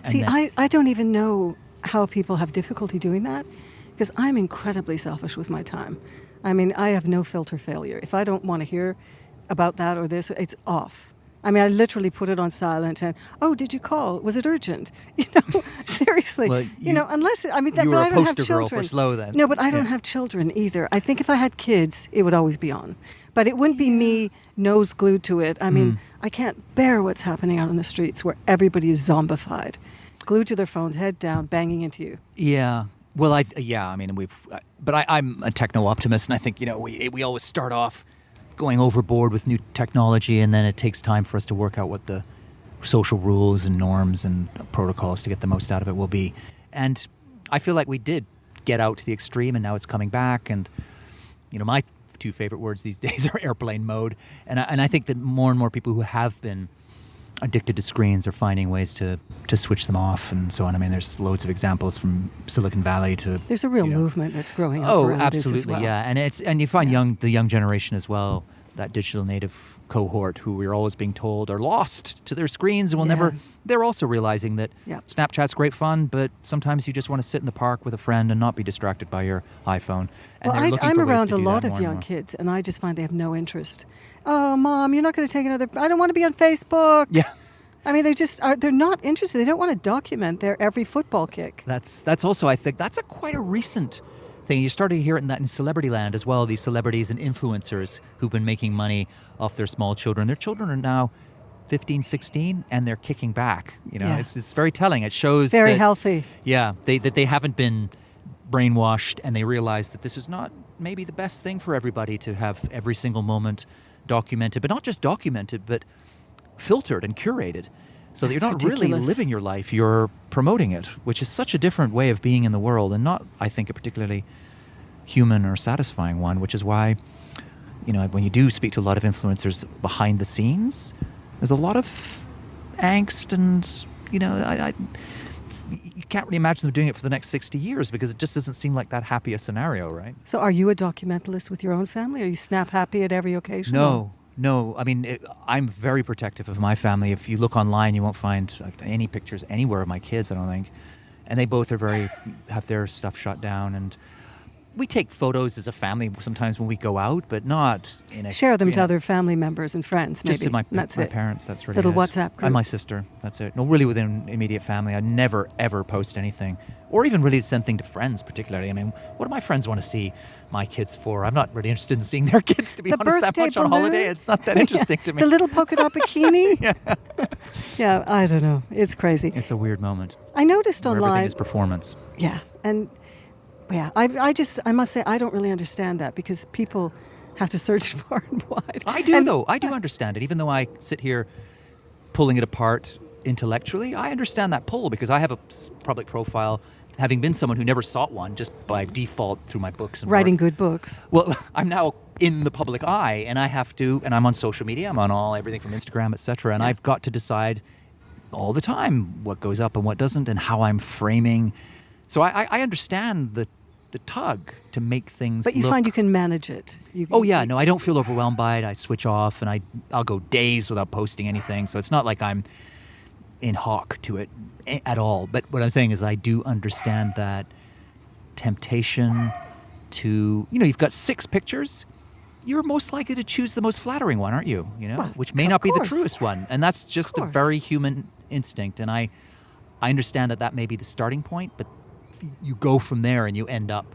See, I don't even know how people have difficulty doing that, because I'm incredibly selfish with my time. I mean, I have no filter failure. If I don't want to hear about that or this, it's off. I mean, I literally put it on silent and, did you call? Was it urgent? Seriously. Well, unless, I mean, you were but I a don't have poster girl children. for slow then. No, but I don't have children either. I think if I had kids, it would always be on. But it wouldn't be me nose glued to it. I mean, I can't bear what's happening out on the streets where everybody is zombified, glued to their phones, head down, banging into you. Yeah. Well, I'm a techno optimist, and I think we always start off going overboard with new technology, and then it takes time for us to work out what the social rules and norms and protocols to get the most out of it will be. And I feel like we did get out to the extreme, and now it's coming back. And my two favorite words these days are airplane mode, and I think that more and more people who have been addicted to screens are finding ways to switch them off and so on. I mean, there's loads of examples from Silicon Valley to... There's a real movement that's growing up around absolutely, this as well. Yeah, and you find the young generation as well, that digital native cohort who we're always being told are lost to their screens and will never... They're also realizing that Snapchat's great fun, but sometimes you just want to sit in the park with a friend and not be distracted by your iPhone. And I'm around a lot of young kids, and I just find they have no interest. Oh, Mom, you're not going to take another... I don't want to be on Facebook. Yeah. I mean, they're not interested. They don't want to document their every football kick. That's also, I think, that's quite a recent thing. You started hearing that in celebrity land as well, these celebrities and influencers who've been making money off their small children. Their children are now 15, 16, and they're kicking back. It's very telling. It shows very healthy. Yeah, that they haven't been brainwashed, and they realize that this is not maybe the best thing for everybody to have every single moment documented, but not just documented, but filtered and curated. So that you're not really living your life, you're promoting it, which is such a different way of being in the world, and not, I think, a particularly human or satisfying one, which is why, when you do speak to a lot of influencers behind the scenes, there's a lot of angst and, you can't really imagine them doing it for the next 60 years because it just doesn't seem like that happy a scenario, right? So are you a documentalist with your own family? Are you snap happy at every occasion? No. I mean, I'm very protective of my family. If you look online, you won't find any pictures anywhere of my kids, I don't think. And they both have their stuff shut down. And we take photos as a family sometimes when we go out, but not in a... Share them to other family members and friends, maybe. Just to my it. Parents, that's really Little it. WhatsApp group. And my sister, that's it. No, really within immediate family. I never, ever post anything. Or even really send things to friends, particularly. I mean, what do my friends want to see my kids for? I'm not really interested in seeing their kids, to be honest, that much on holiday. It's not that interesting to me. The little polka dot bikini? Yeah, I don't know. It's crazy. It's a weird moment. I noticed online... Everything is performance. Yeah, and... Yeah, I must say, I don't really understand that because people have to search far and wide. I do, though. I do understand it. Even though I sit here pulling it apart intellectually, I understand that pull because I have a public profile, having been someone who never sought one just by default through my books and writing work. Good books. Well, I'm now in the public eye, and I have to, and I'm on social media. I'm on everything from Instagram, etc. And I've got to decide all the time what goes up and what doesn't and how I'm framing. So I understand the tug to make things But you find you can manage it. No, I don't feel overwhelmed by it. I switch off, and I'll go days without posting anything. So it's not like I'm in hawk to it at all. But what I'm saying is I do understand that temptation to, you've got 6 pictures. You're most likely to choose the most flattering one, aren't you? Which may not be the truest one. And that's just a very human instinct. And I understand that may be the starting point, but you go from there and you end up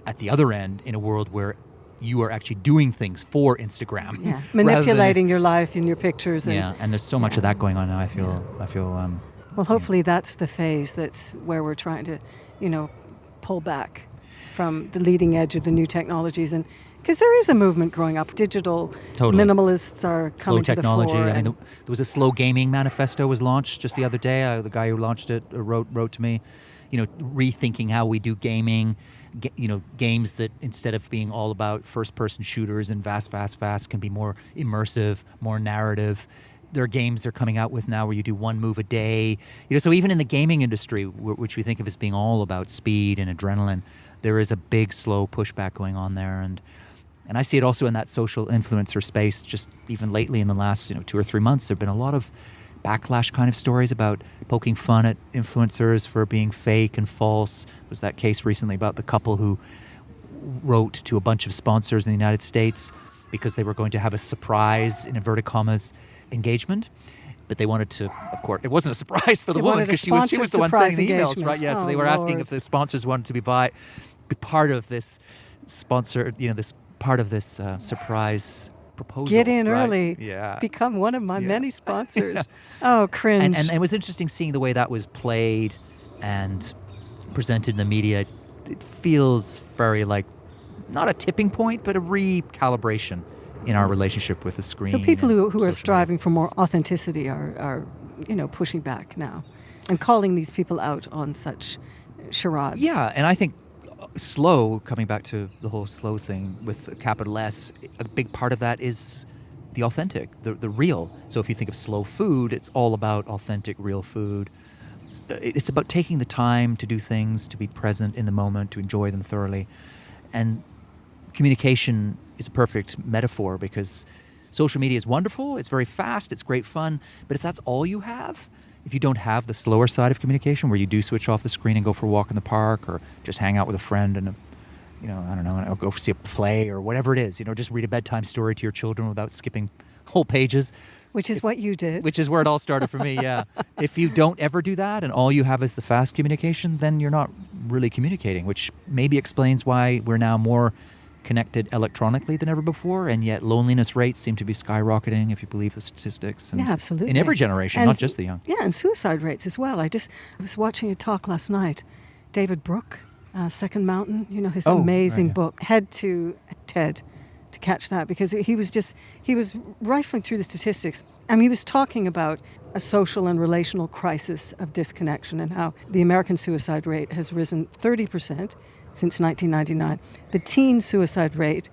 at the other end in a world where you are actually doing things for Instagram. Yeah, manipulating your life and your pictures. And there's so much of that going on now. I feel. Well, hopefully that's the phase that's where we're trying to, pull back from the leading edge of the new technologies and Because there is a movement growing up. Digital Totally. minimalists are Slow coming technology. to the fore. I mean, there was a slow gaming manifesto was launched just the other day. The guy who launched it wrote to me, rethinking how we do gaming. Games that instead of being all about first-person shooters and fast, can be more immersive, more narrative. There are games they're coming out with now where you do one move a day. So even in the gaming industry, which we think of as being all about speed and adrenaline, there is a big, slow pushback going on there. And I see it also in that social influencer space. Just even lately in the last 2 or 3 months, there have been a lot of backlash kind of stories about poking fun at influencers for being fake and false. There was that case recently about the couple who wrote to a bunch of sponsors in the United States because they were going to have a surprise, in inverted commas, engagement. But they wanted to, of course, it wasn't a surprise for the woman because she was the one sending the emails, right? Yeah, so they were asking if the sponsors wanted to be part of this sponsor, this part of this surprise proposal. Get in right? early. Yeah. Become one of my many sponsors. Yeah. Oh, cringe. And it was interesting seeing the way that was played and presented in the media. It feels very like not a tipping point, but a recalibration in our relationship with the screen. So people who are social striving for more authenticity are pushing back now and calling these people out on such charades. Yeah, and I think slow, coming back to the whole slow thing with a capital S, a big part of that is the authentic, the real. So if you think of slow food, it's all about authentic, real food. It's about taking the time to do things, to be present in the moment, to enjoy them thoroughly. And communication is a perfect metaphor because social media is wonderful, it's very fast, it's great fun, but if that's all you have, if you don't have the slower side of communication where you do switch off the screen and go for a walk in the park or just hang out with a friend and I don't know, go see a play or whatever it is, just read a bedtime story to your children without skipping whole pages. Which is what you did. Which is where it all started for me, yeah. If you don't ever do that and all you have is the fast communication, then you're not really communicating, which maybe explains why we're now more connected electronically than ever before, and yet loneliness rates seem to be skyrocketing, if you believe the statistics. And yeah, absolutely. In every generation, not just the young. Yeah, and suicide rates as well. I was watching a talk last night. David Brooke, Second Mountain, his amazing book. Head to TED to catch that because he was rifling through the statistics. He was talking about a social and relational crisis of disconnection and how the American suicide rate has risen 30% since 1999. The teen suicide rate,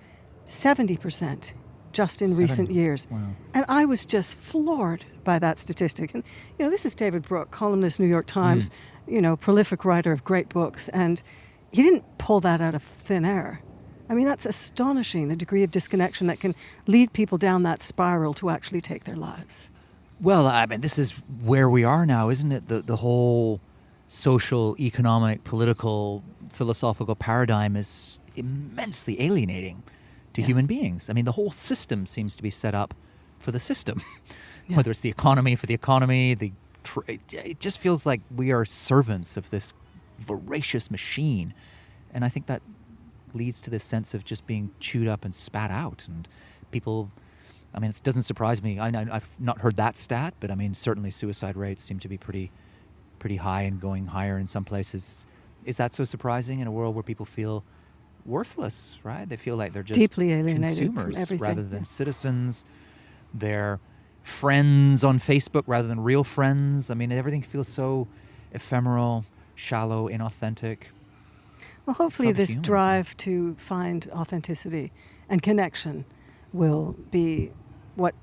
70% just in recent years. Wow. And I was just floored by that statistic. And, this is David Brooke, columnist, New York Times, prolific writer of great books. And he didn't pull that out of thin air. That's astonishing, the degree of disconnection that can lead people down that spiral to actually take their lives. Well, this is where we are now, isn't it? The whole social, economic, political, philosophical paradigm is immensely alienating to human beings. The whole system seems to be set up for the system, whether it's the economy for the economy. It just feels like we are servants of this voracious machine, and I think that leads to this sense of just being chewed up and spat out. And people, it doesn't surprise me. I've not heard that stat, but certainly suicide rates seem to be pretty high and going higher in some places. Is that so surprising in a world where people feel worthless, right? They feel like they're just deeply alienated consumers from everything, rather than citizens. They're friends on Facebook rather than real friends. everything feels so ephemeral, shallow, inauthentic. Well, hopefully this drive to find authenticity and connection will be what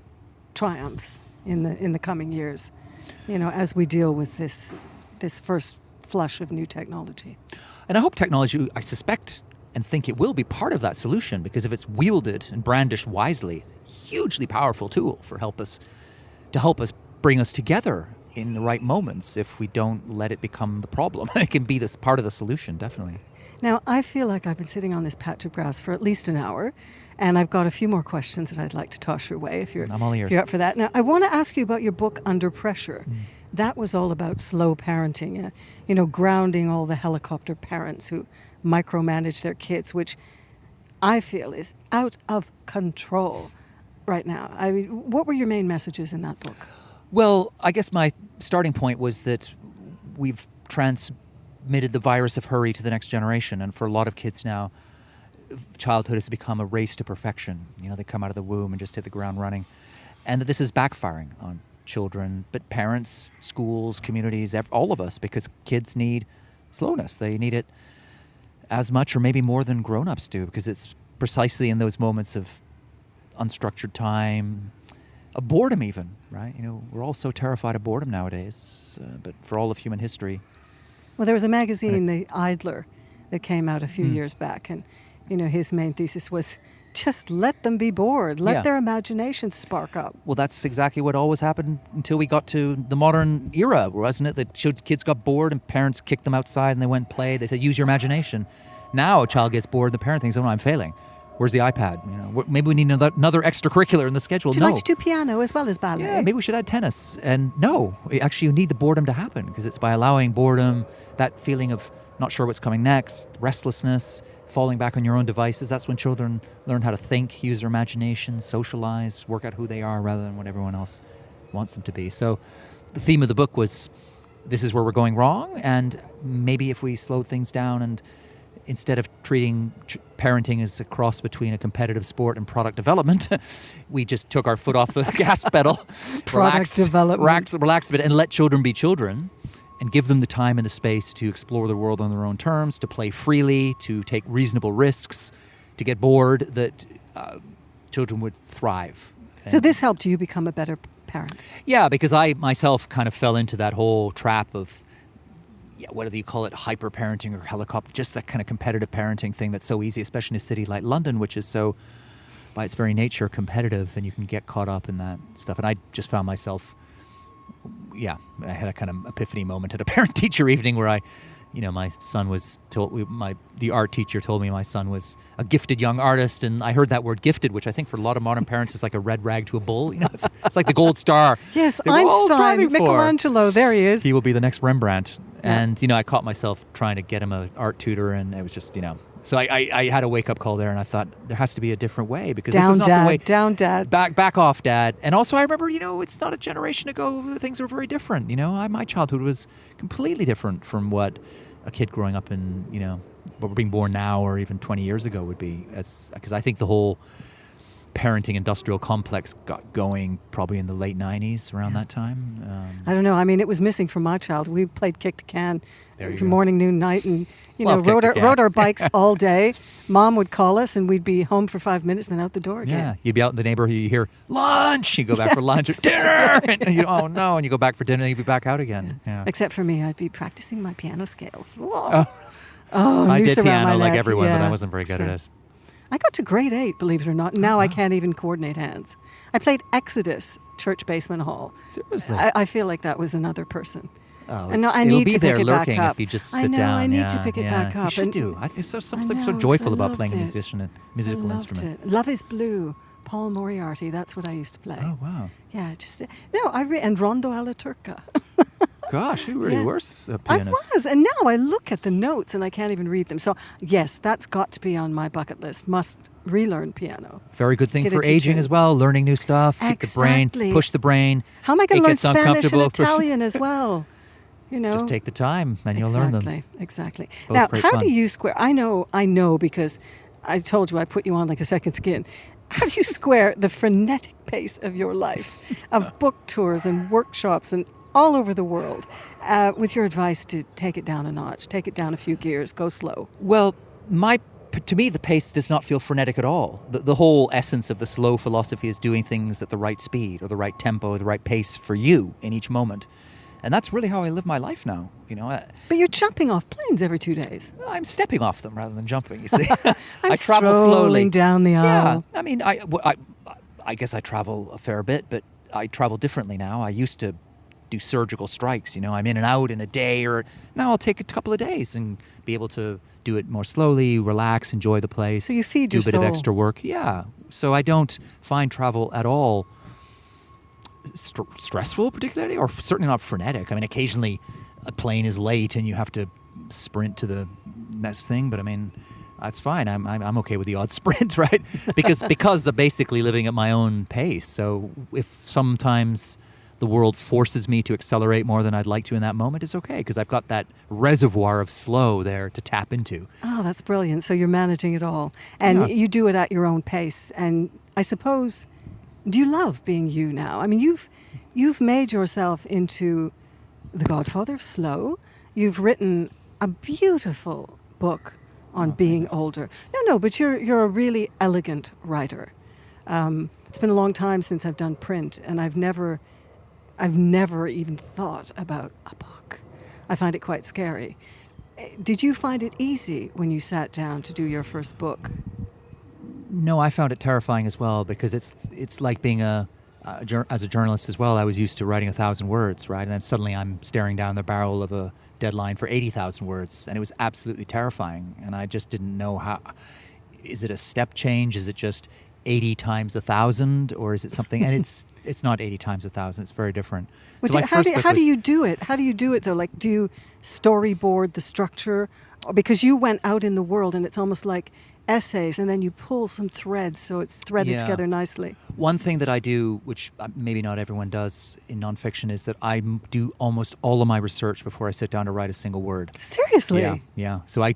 triumphs in the coming years, as we deal with this first flush of new technology. And I hope technology, I suspect and think it will be part of that solution, because if it's wielded and brandished wisely, it's a hugely powerful tool to help us bring us together in the right moments. If we don't let it become the problem, it can be this part of the solution, definitely. Now, I feel like I've been sitting on this patch of grass for at least an hour, and I've got a few more questions that I'd like to toss your way if you're up for that. Now, I want to ask you about your book, Under Pressure. That was all about slow parenting, grounding all the helicopter parents who micromanage their kids, which I feel is out of control right now. What were your main messages in that book? Well, I guess my starting point was that we've transmitted the virus of hurry to the next generation, and for a lot of kids now, childhood has become a race to perfection. They come out of the womb and just hit the ground running. And that this is backfiring on children, but parents, schools, communities, all of us, because kids need slowness. They need it as much or maybe more than grown-ups do, because it's precisely in those moments of unstructured time, of boredom even, right? We're all so terrified of boredom nowadays, but for all of human history. Well, there was a magazine, The Idler, that came out a few years back, and his main thesis was just let them be bored, let their imagination spark up. Well, that's exactly what always happened until we got to the modern era, wasn't it? That kids got bored and parents kicked them outside and they went and played. They said, use your imagination. Now a child gets bored, the parent thinks, oh no, I'm failing. Where's the iPad? Maybe we need another extracurricular in the schedule. Do you like to do piano as well as ballet? Yeah, maybe we should add tennis. And no, actually you need the boredom to happen, because it's by allowing boredom, that feeling of not sure what's coming next, restlessness, falling back on your own devices. That's when children learn how to think, use their imagination, socialize, work out who they are rather than what everyone else wants them to be. So the theme of the book was, this is where we're going wrong, and maybe if we slow things down and instead of treating parenting as a cross between a competitive sport and product development, we just took our foot off the gas pedal, relaxed a bit, and let children be children, and give them the time and the space to explore the world on their own terms, to play freely, to take reasonable risks, to get bored, that children would thrive. So this helped you become a better parent? Yeah, because I myself kind of fell into that whole trap of, whether you call it hyper-parenting or helicopter, just that kind of competitive parenting thing that's so easy, especially in a city like London, which is so, by its very nature, competitive, and you can get caught up in that stuff. And I just found myself, I had a kind of epiphany moment at a parent-teacher evening where my son was the art teacher told me my son was a gifted young artist, and I heard that word gifted, which I think for a lot of modern parents is like a red rag to a bull. It's like the gold star. Yes, Einstein, Michelangelo, there he is. He will be the next Rembrandt. Yeah. And, I caught myself trying to get him an art tutor, and it was just, So I had a wake-up call there, and I thought there has to be a different way, because this is not the way. Down, Dad. Back off, Dad. And also I remember, it's not a generation ago, things were very different. My childhood was completely different from what a kid growing up in, what we're being born now or even 20 years ago would be. Because I think the whole parenting industrial complex got going probably in the late 90s, around that time. I don't know. I mean, it was missing from my child. We played kick the can morning, noon, night, and rode our bikes all day. Mom would call us, and we'd be home for 5 minutes, then out the door again. Yeah, you'd be out in the neighborhood, you hear lunch, you go back for lunch, or dinner, and oh no, and you go back for dinner, and you'd be back out again. Yeah. Except for me, I'd be practicing my piano scales. Oh, I did piano like everyone, but I wasn't very good at it. I got to grade 8, believe it or not. Now I can't even coordinate hands. I played Exodus, Church Basement Hall. Seriously? I feel like that was another person. Oh, and I need be to there pick it lurking back up. if you just sit down. I need to pick it back up. You should do. I think there's something so joyful about playing a musical instrument. Love is Blue, Paul Moriarty. That's what I used to play. Oh wow. Yeah, and Rondo alla Turca. Gosh, you really were a pianist. I was, and now I look at the notes and I can't even read them. So yes, that's got to be on my bucket list. Must relearn piano. Very good thing for aging as well, learning new stuff, kick the brain, push the brain. How am I going to learn Spanish and Italian as well? Just take the time and you'll learn them. Exactly. Both now, great how fun. do you square? I know because I told you I put you on like a second skin. How do you square the frenetic pace of your life, of book tours and workshops and all over the world, with your advice to take it down a notch, take it down a few gears, go slow? Well, to me, the pace does not feel frenetic at all. The whole essence of the slow philosophy is doing things at the right speed or the right tempo or the right pace for you in each moment. And that's really how I live my life now. But you're jumping off planes every 2 days. I'm stepping off them rather than jumping, you see. I travel slowly. Down the aisle. Yeah, I mean, I guess I travel a fair bit, but I travel differently now. I used to do surgical strikes. I'm in and out in a day, or now I'll take a couple of days and be able to do it more slowly, relax, enjoy the place. So you feed your soul. Do a bit of extra work. Yeah. So I don't find travel at all stressful particularly, or certainly not frenetic. I mean, occasionally a plane is late and you have to sprint to the next thing, but I mean, that's fine. I'm okay with the odd sprint, right? Because I'm basically living at my own pace. So if sometimes the world forces me to accelerate more than I'd like to in that moment, it's okay, because I've got that reservoir of slow there to tap into. Oh, that's brilliant. So you're managing it all. And Yeah. you do it at your own pace. And I suppose, do you love being you now? I mean, you've made yourself into the godfather of slow. You've written a beautiful book on being older. No, but you're a really elegant writer. It's been a long time since I've done print, and I've never even thought about a book. I find it quite scary. Did you find it easy when you sat down to do your first book? No, I found it terrifying as well, because it's like being as a journalist as well. I was used to writing 1,000 words, right? And then suddenly I'm staring down the barrel of a deadline for 80,000 words, and it was absolutely terrifying. And I just didn't know how. Is it a step change? Is it just 80 times 1,000, or is it something? And it's not 80 times 1,000. It's very different. Well, how do you do it? How do you do it though? Like, do you storyboard the structure? Or because you went out in the world, and it's almost like essays, and then you pull some threads so it's threaded together nicely. One thing that I do, which maybe not everyone does in nonfiction, is that I do almost all of my research before I sit down to write a single word. Seriously? Yeah. So I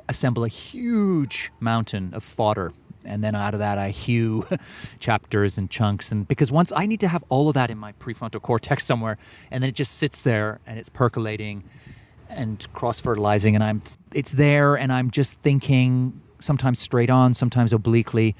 assemble a huge mountain of fodder, and then out of that I hew chapters and chunks, and because once I need to have all of that in my prefrontal cortex somewhere, and then it just sits there and it's percolating and cross-fertilizing, and it's there, and I'm just thinking, sometimes straight on, sometimes obliquely,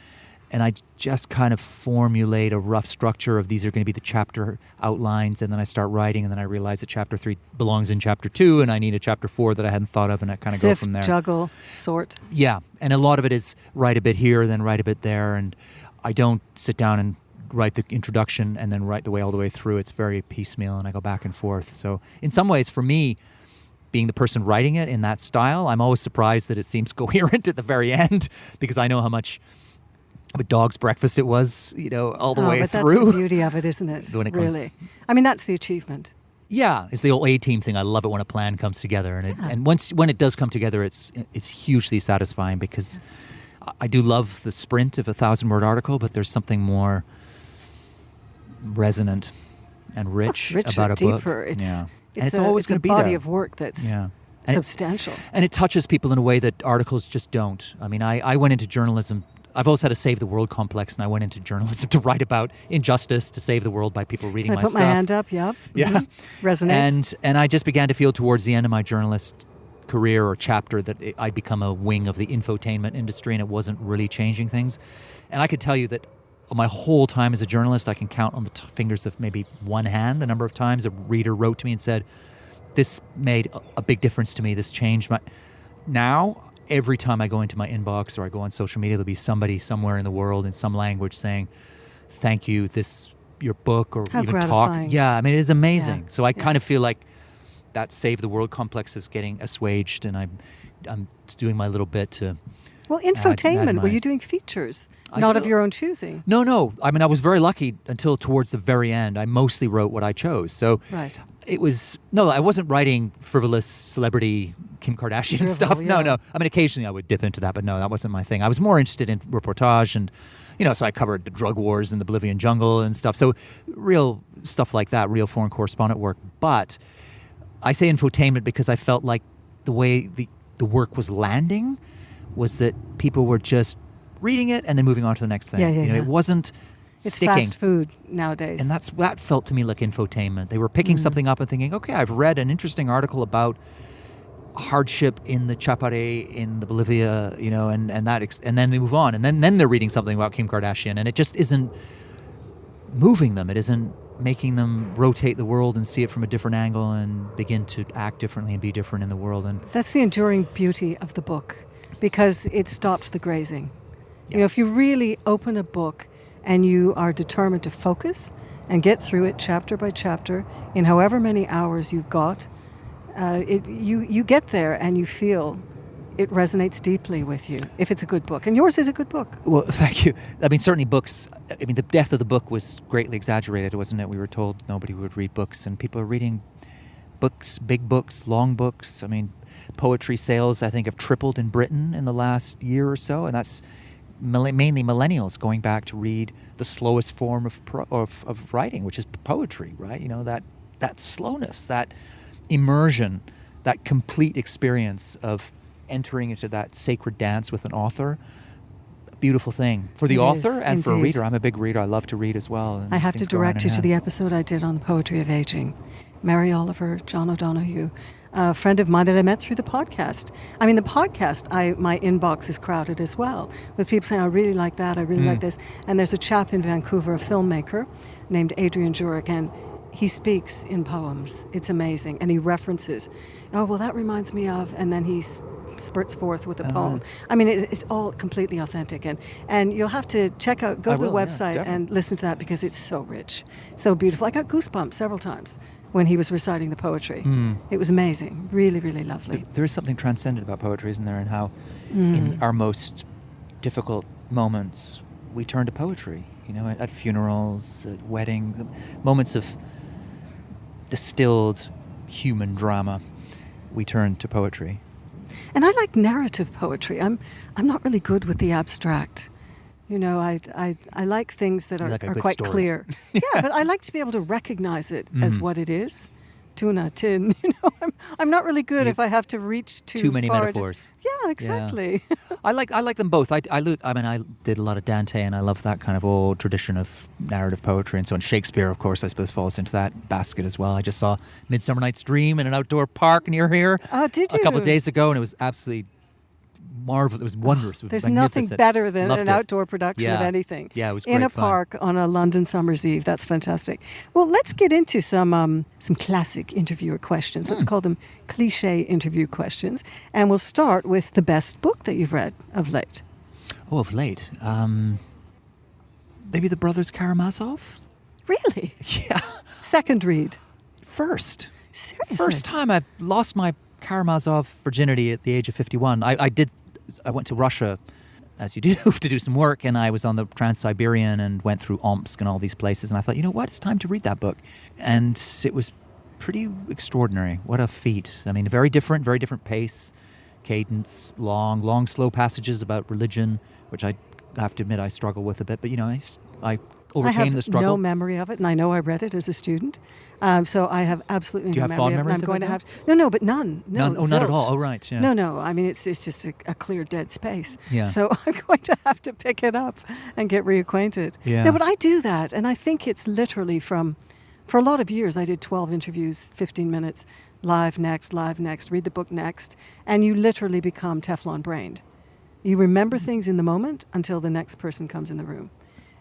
and I just kind of formulate a rough structure of these are going to be the chapter outlines, and then I start writing, and then I realize that chapter 3 belongs in chapter 2, and I need a chapter 4 that I hadn't thought of, and I kind of go from there. Juggle, sort. Yeah, and a lot of it is write a bit here, then write a bit there, and I don't sit down and write the introduction and then write the way all the way through. It's very piecemeal, and I go back and forth. So in some ways, for me, being the person writing it in that style, I'm always surprised that it seems coherent at the very end, because I know how much of a dog's breakfast it was, all the way but through. That's the beauty of it, isn't it? When it comes- really. I mean, that's the achievement. Yeah, it's the old A-team thing. I love it when a plan comes together, and when it does come together, it's hugely satisfying, because I do love the sprint of a 1,000-word article, but there's something more resonant and rich richer, about a deeper. book. It's always going to be a body there. of work that's And substantial. And it touches people in a way that articles just don't. I mean, I went into journalism. I've always had a save the world complex, and I went into journalism to write about injustice, to save the world by people reading my Can I put stuff. my hand up? Yep. Yeah. Mm-hmm. Resonates. And I just began to feel towards the end of my journalist career or chapter that I'd become a wing of the infotainment industry, and it wasn't really changing things. And I could tell you that my whole time as a journalist, I can count on the fingers of maybe one hand the number of times a reader wrote to me and said, this made a big difference to me. This changed my... Now, every time I go into my inbox or I go on social media, there'll be somebody somewhere in the world in some language saying, thank you, your book, or How even gratifying. talk. Yeah, I mean, it is amazing. Yeah. So I kind of feel like that save the world complex is getting assuaged, and I'm doing my little bit to... Well, infotainment, add were you doing features? I Not do. of your own choosing? No. I mean, I was very lucky until towards the very end. I mostly wrote what I chose. So Right. it was... No, I wasn't writing frivolous celebrity Kim Kardashian Drivel, stuff. yeah. No. I mean, occasionally I would dip into that, but no, that wasn't my thing. I was more interested in reportage, and, so I covered the drug wars in the Bolivian jungle and stuff. So real stuff like that, real foreign correspondent work. But I say infotainment because I felt like the way the work was landing was that people were just reading it and then moving on to the next thing. Yeah. It wasn't It's sticking. fast food nowadays. And that felt to me like infotainment. They were picking something up and thinking, okay, I've read an interesting article about hardship in the Chapare in the Bolivia, and then they move on, and then they're reading something about Kim Kardashian, and it just isn't moving them. It isn't making them rotate the world and see it from a different angle and begin to act differently and be different in the world. And That's the enduring beauty of the book, because it stops the grazing. Yeah. If you really open a book and you are determined to focus and get through it chapter by chapter in however many hours you've got, you get there and you feel it resonates deeply with you if it's a good book. And yours is a good book. well, thank you. I mean, certainly books. I mean, the death of the book was greatly exaggerated, wasn't it? We were told nobody would read books, and people are reading books, big books, long books. I mean, poetry sales, I think, have tripled in Britain in the last year or so, and that's mainly millennials going back to read the slowest form of writing, which is poetry, right? You know, that slowness, that immersion, that complete experience of entering into that sacred dance with an author. A beautiful thing for the author and for a reader. I'm a big reader. I love to read as well. I have to direct you to the episode I did on the poetry of aging. Mary Oliver, John O'Donoghue, a friend of mine that I met through the podcast. I mean, the podcast, my inbox is crowded as well with people saying, I really like that, I really like this. And there's a chap in Vancouver, a filmmaker named Adrian Jurek, and he speaks in poems. It's amazing. And he references, oh, well, that reminds me of, and then he spurts forth with a poem. I mean, it's all completely authentic. And you'll have to go to the website and listen to that because it's so rich, so beautiful. I got goosebumps several times when he was reciting the poetry. It was amazing. Really, really lovely. There is something transcendent about poetry, isn't there? And how in our most difficult moments, we turn to poetry. You know, at funerals, at weddings, moments of distilled human drama, we turn to poetry. And I like narrative poetry. I'm not really good with the abstract. You know, I like things that are quite story. Clear. Yeah, but I like to be able to recognize it as what it is. Tuna, tin. You know, I'm not really good if I have to reach too many far. Metaphors. Yeah, exactly. Yeah. I like them both. I did a lot of Dante, and I love that kind of old tradition of narrative poetry, and so on. Shakespeare, of course, I suppose falls into that basket as well. I just saw Midsummer Night's Dream in an outdoor park near here. Oh, did you? A couple of days ago, and it was absolutely marvelous. It was wondrous. It was There's nothing better than Loved an it. outdoor production of anything. Yeah, it was great in a fun. park on a London summer's eve. That's fantastic. Well, let's get into some classic interviewer questions. Let's call them cliche interview questions, and we'll start with the best book that you've read of late. Oh, of late, maybe The Brothers Karamazov. Really? Yeah. Second read. First. Seriously? First time I've lost my Karamazov virginity at the age of 51. I went to Russia, as you do, to do some work, and I was on the Trans-Siberian and went through Omsk and all these places, and I thought, you know what, it's time to read that book. And it was pretty extraordinary. What a feat. I mean, very different pace, cadence, long, slow passages about religion, which I have to admit I struggle with a bit, but, you know, I overcame the struggle. I have no memory of it, and I know I read it as a student, so I have absolutely Do you no have memory fond of it. memories I'm going of to it, have no, but none. No, none. Oh, not at all. Oh, right. Yeah. No. I mean, it's just a clear dead space. Yeah. So I'm going to have to pick it up and get reacquainted. Yeah. No, but I do that, and I think it's literally for a lot of years. I did 12 interviews, 15 minutes, live next, read the book next, and you literally become Teflon brained. You remember things in the moment until the next person comes in the room.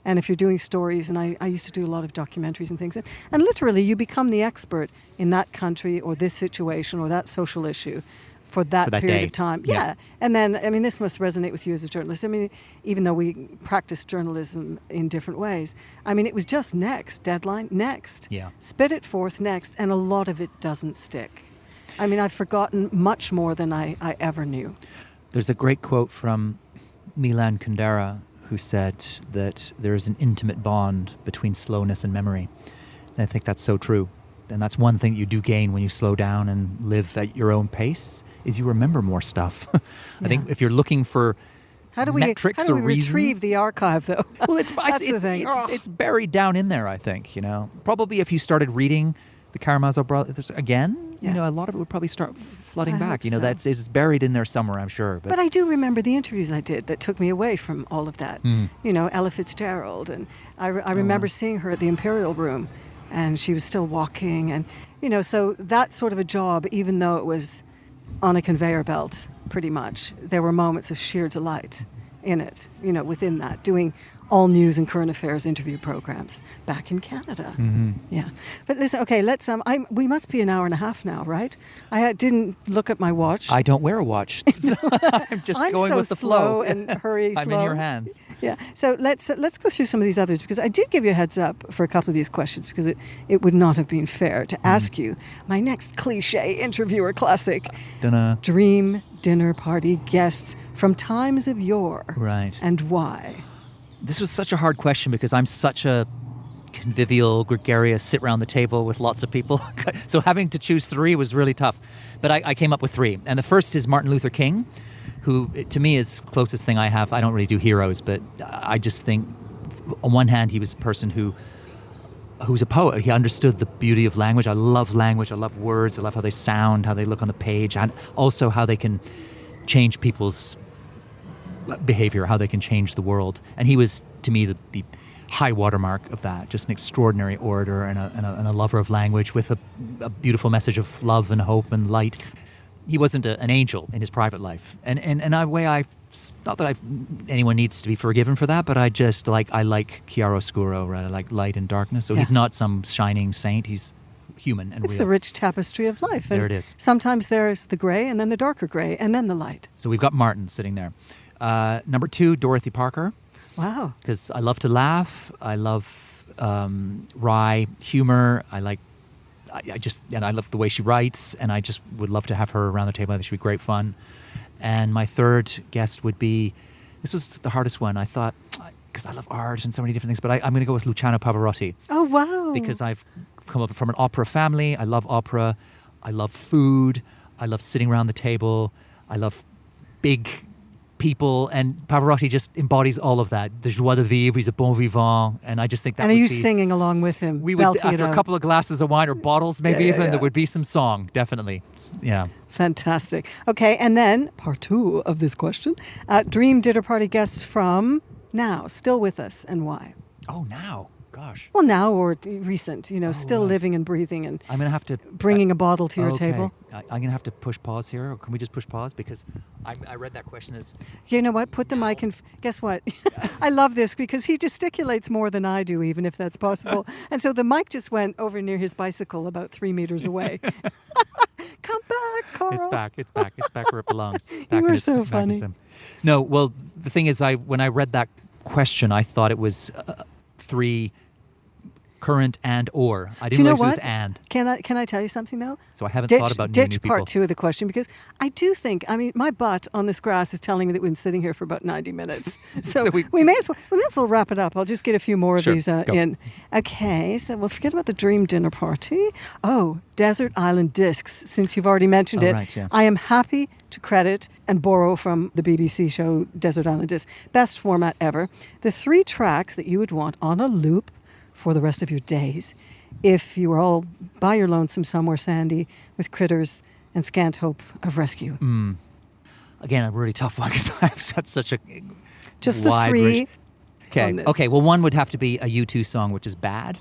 And if you're doing stories, and I used to do a lot of documentaries and things, and literally you become the expert in that country or this situation or that social issue for that period day. of time. Yeah. And then, I mean, this must resonate with you as a journalist. I mean, even though we practice journalism in different ways, I mean, it was just next, deadline, next. Yeah. Spit it forth next, and a lot of it doesn't stick. I mean, I've forgotten much more than I ever knew. There's a great quote from Milan Kundera, who said that there is an intimate bond between slowness and memory. And I think that's so true. And that's one thing you do gain when you slow down and live at your own pace, is you remember more stuff. I think if you're looking for metrics or reasons, retrieve the archive, though? Well, That's the thing. It's buried down in there, I think, you know. Probably if you started reading the Karamazov Brothers again, you know, a lot of it would probably start flooding back. You know, it's buried in there somewhere, I'm sure. But I do remember the interviews I did that took me away from all of that. You know, Ella Fitzgerald, and I remember seeing her at the Imperial Room, and she was still walking, and you know, so that sort of a job, even though it was on a conveyor belt, pretty much, there were moments of sheer delight in it. You know, within that, doing all news and current affairs interview programs back in Canada. Yeah. But listen, okay, let's we must be an hour and a half now, right? I didn't look at my watch. I don't wear a watch. So I'm just going with the flow. And hurry I'm slow. in your hands. Yeah. So let's go through some of these others, because I did give you a heads up for a couple of these questions, because it would not have been fair to ask you my next cliche interviewer classic. Dunno. Dream dinner party guests from times of yore. Right. And why? This was such a hard question because I'm such a convivial, gregarious, sit around the table with lots of people. So having to choose three was really tough. But I came up with three. And the first is Martin Luther King, who to me is the closest thing I have. I don't really do heroes, but I just think on one hand he was a person who was a poet. He understood the beauty of language. I love language. I love words. I love how they sound, how they look on the page, and also how they can change people's behavior, how they can change the world. And he was, to me, the high watermark of that. Just an extraordinary orator and a lover of language with a beautiful message of love and hope and light. He wasn't an angel in his private life. And in a way, not that anyone needs to be forgiven for that, but I like chiaroscuro, right? I like light and darkness. So he's not some shining saint. He's human and real. It's the rich tapestry of life. There it is. Sometimes there's the gray and then the darker gray and then the light. So we've got Martin sitting there. Number 2, Dorothy Parker. Wow. Because I love to laugh. I love wry humor. I love the way she writes, and I just would love to have her around the table. I think she'd be great fun. And my third guest would be, this was the hardest one. I thought, because I love art and so many different things, but I'm going to go with Luciano Pavarotti. Oh, wow. Because I've come up from an opera family. I love opera. I love food. I love sitting around the table. I love big people, and Pavarotti just embodies all of that. The joie de vivre, he's a bon vivant, and I just think that. And are you singing along with him? We would, after a couple of glasses of wine or bottles, maybe there would be some song, definitely. Yeah. Fantastic. Okay, and then part 2 of this question: dream dinner party guests from now, still with us, and why? Oh, now. Gosh. Well, now or recent, still living and breathing and I'm gonna have to bringing a bottle to your table. I'm going to have to push pause here, or can we just push pause? Because I read that question as... You know what? Put the mic in... Guess what? I love this because he gesticulates more than I do, even if that's possible. And so the mic just went over near his bicycle about 3 meters away. Come back, Carl. It's back. It's back where it belongs. You are so funny. No, well, the thing is, when I read that question, I thought it was 3... current and or. I didn't realize it was and. Can I tell you something though? So I haven't thought about new people. Part 2 of the question, because I do think, my butt on this grass is telling me that we've been sitting here for about 90 minutes. So, we may as well wrap it up. I'll just get a few more of these in. Okay, so we'll forget about the dream dinner party. Oh, Desert Island Discs, since you've already mentioned it. Right, yeah. I am happy to credit and borrow from the BBC show Desert Island Discs. Best format ever. The 3 tracks that you would want on a loop for the rest of your days, if you were all by your lonesome somewhere sandy with critters and scant hope of rescue. Again, a really tough one because I've got such a just wide the 3. Okay. Well, one would have to be a U2 song, which is Bad.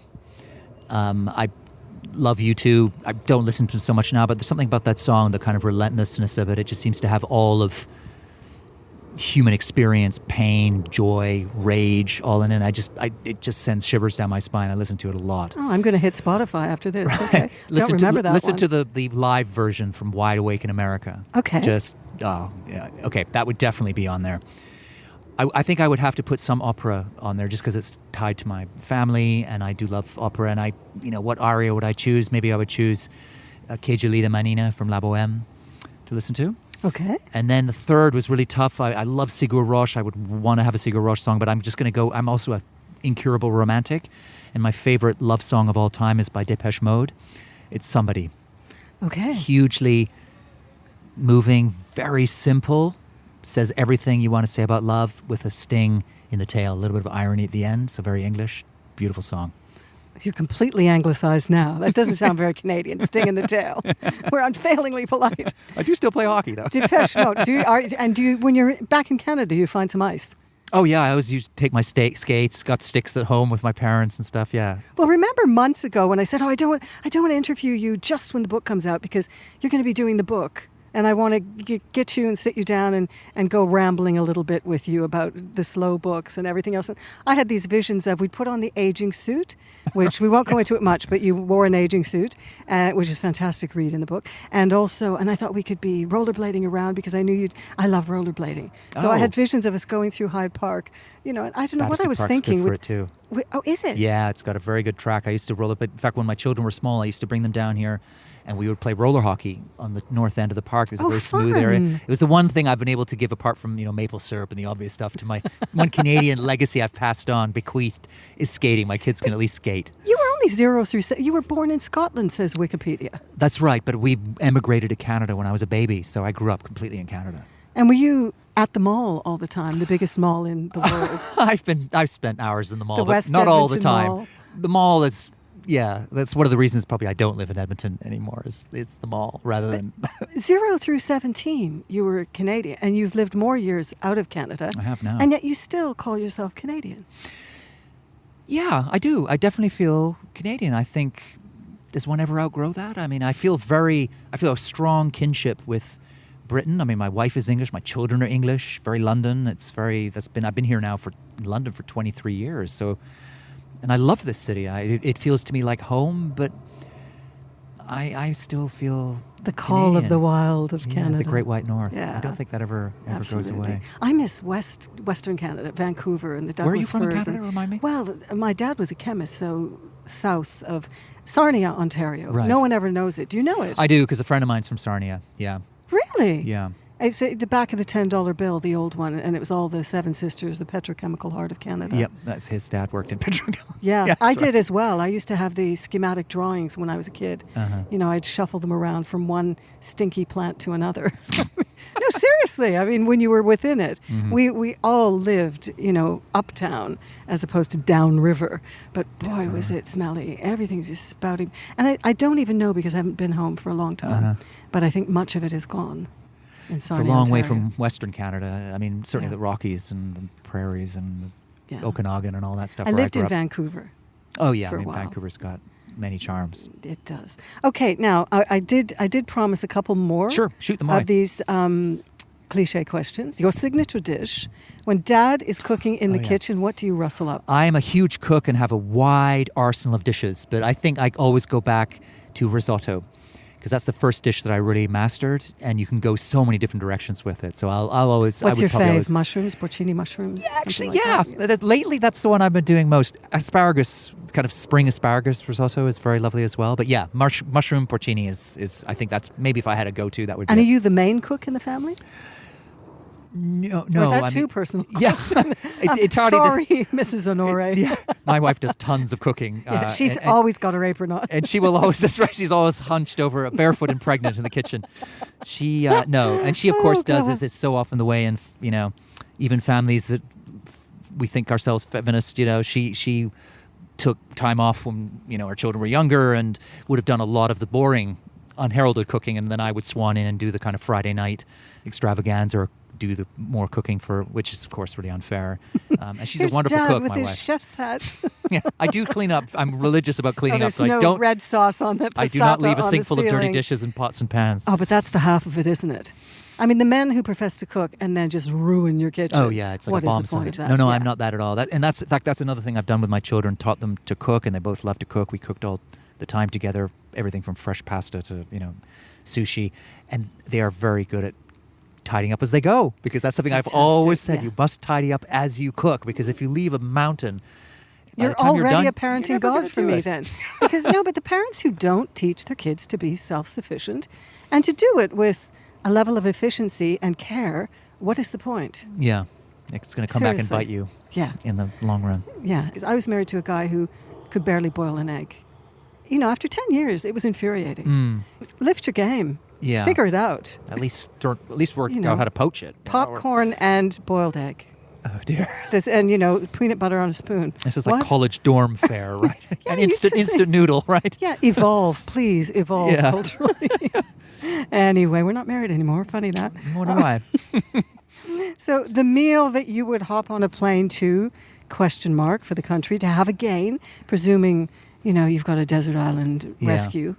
I love U2. I don't listen to them so much now, but there's something about that song, the kind of relentlessness of it. It just seems to have all of human experience, pain, joy, rage, all in it. It just sends shivers down my spine. I listen to it a lot. Oh, I'm going to hit Spotify after this. Okay. Don't remember that listen one. to the live version from Wide Awake in America. Okay. Okay, that would definitely be on there. I think I would have to put some opera on there just because it's tied to my family, and I do love opera. And what aria would I choose? Maybe I would choose Che gelida manina from La Bohème to listen to. Okay. And then the third was really tough. I love Sigur Rós. I would want to have a Sigur Rós song, but I'm just going to go. I'm also a incurable romantic, and my favorite love song of all time is by Depeche Mode. It's Somebody. Okay. Hugely moving, very simple, says everything you want to say about love with a sting in the tail, a little bit of irony at the end. So very English, beautiful song. You're completely anglicized now. That doesn't sound very Canadian. Sting in the tail. We're unfailingly polite. I do still play hockey, though. Depeche Mode. When you're back in Canada, do you find some ice? Oh, yeah. I always used to take my skates, got sticks at home with my parents and stuff, yeah. Well, remember months ago when I said, I don't want to interview you just when the book comes out because you're going to be doing the book. And I want to get you and sit you down and go rambling a little bit with you about the slow books and everything else. And I had these visions of, we'd put on the aging suit, which we won't go into it much, but you wore an aging suit, which is a fantastic read in the book. And I thought we could be rollerblading around because I knew I love rollerblading. So I had visions of us going through Hyde Park, and I don't know what I was Park's thinking. Good for it too. Is it? Yeah, it's got a very good track. I used to rollerblade. In fact, when my children were small, I used to bring them down here, and we would play roller hockey on the north end of the park. There's a very smooth area. It was the one thing I've been able to give, apart from maple syrup and the obvious stuff, to my one Canadian legacy I've passed on, bequeathed, is skating. My kids can at least skate. You were only 0 through 6. You were born in Scotland, says Wikipedia. That's right, but we emigrated to Canada when I was a baby, so I grew up completely in Canada. And were you at the mall all the time, the biggest mall in the world. I've spent hours in the mall, The but West not all the Edmonton time. Mall. The mall is, that's one of the reasons probably I don't live in Edmonton anymore. Is it's the mall rather than. 0 through 17, you were Canadian, and you've lived more years out of Canada. I have now. And yet you still call yourself Canadian. Yeah, I do. I definitely feel Canadian. I think, does one ever outgrow that? I mean, I feel a strong kinship with Britain. I mean, my wife is English, my children are English, very London. I've been here now in London for 23 years. So, and I love this city. It feels to me like home, but I still feel the call Canadian. of the wild of Canada. The Great White North. Yeah. I don't think that ever goes Absolutely. away. I miss Western Canada, Vancouver and the Douglas Where are you from in firs. Canada? Remind me. Well, my dad was a chemist, so south of Sarnia, Ontario. Right. No one ever knows it. Do you know it? I do, because a friend of mine's from Sarnia. Yeah. Really? Yeah. It's the back of the $10 bill, the old one, and it was all the Seven Sisters, the petrochemical heart of Canada. Yep. That's his dad worked in petrochemical. Yeah, That's I right. did as well. I used to have the schematic drawings when I was a kid. Uh-huh. You know, I'd shuffle them around from one stinky plant to another. No, seriously. I mean, when you were within it, Mm-hmm. we all lived, uptown as opposed to downriver. But boy, was it smelly. Everything's just spouting. And I don't even know because I haven't been home for a long time. Uh-huh. But I think much of it is gone. It's a long way from Western Canada. I mean, certainly Yeah. the Rockies and the prairies and Yeah. the Okanagan and all that stuff. I where lived grew in up. Vancouver. Oh yeah, for I a mean while. Vancouver's got many charms. It does. Okay, now I did promise a couple more. Sure, shoot them away. Of these cliche questions. Your signature dish when Dad is cooking in the yeah. kitchen. What do you rustle up? I am a huge cook and have a wide arsenal of dishes, but I think I always go back to risotto, because that's the first dish that I really mastered, and you can go so many different directions with it. So I'll always. What's I your would probably fave? always- Mushrooms, porcini mushrooms. Actually, something yeah. like that? Lately, that's the one I've been doing most. Asparagus, kind of spring asparagus risotto is very lovely as well. But yeah, mushroom porcini is. I think that's maybe if I had a go-to, that would be. And are it. you the main cook in the family? No. Or is that I too mean, personal? Yes. It's hardly. Sorry, Mrs. Honoré. Yeah, my wife does tons of cooking. Yeah, she's and- always got her apron on. and she will always. That's right. She's always hunched over, barefoot and pregnant in the kitchen. She no, and she of course does. God. As is so often the way in even families that we think ourselves feminist. She took time off when our children were younger and would have done a lot of the boring, unheralded cooking, and then I would swan in and do the kind of Friday night extravaganza or do the more cooking which is of course really unfair. And she's Here's a wonderful Dad cook, with my his wife. chef's hat. Yeah, I do clean up. I'm religious about cleaning up, There's so no I don't. red sauce on the I do not passata leave a on sink the full of dirty ceiling. dishes and pots and pans. Oh, but that's the half of it, isn't it? I mean, the men who profess to cook and then just ruin your kitchen. Oh yeah, it's like What a is bomb the point site. of that? No, Yeah. I'm not that at all. In fact, that's another thing I've done with my children. Taught them to cook, and they both love to cook. We cooked all the time together, everything from fresh pasta to sushi, and they are very good at tidying up as they go, because that's something Fantastic, I've always said. yeah. You must tidy up as you cook, because if you leave a mountain, by You're the time you're already done, a parenting you're never god gonna for do me it. then. Because but the parents who don't teach their kids to be self-sufficient and to do it with a level of efficiency and care, what is the point? Yeah, it's going to come back and Seriously. bite you Yeah. in the long run. Yeah. 'Cause I was married to a guy who could barely boil an egg. After 10 years, it was infuriating. Lift your game. Yeah. Figure it out. At least work You know, out how to poach it. Popcorn and boiled egg. Oh dear. And peanut butter on a spoon. This is like What? college dorm fare, right? An you instant just- instant noodle, right? Yeah, evolve, please, evolve Yeah. culturally. Anyway, we're not married anymore. Funny that. What do I? So the meal that you would hop on a plane to, for the country, to have again, presuming, you've got a desert island Yeah. rescue.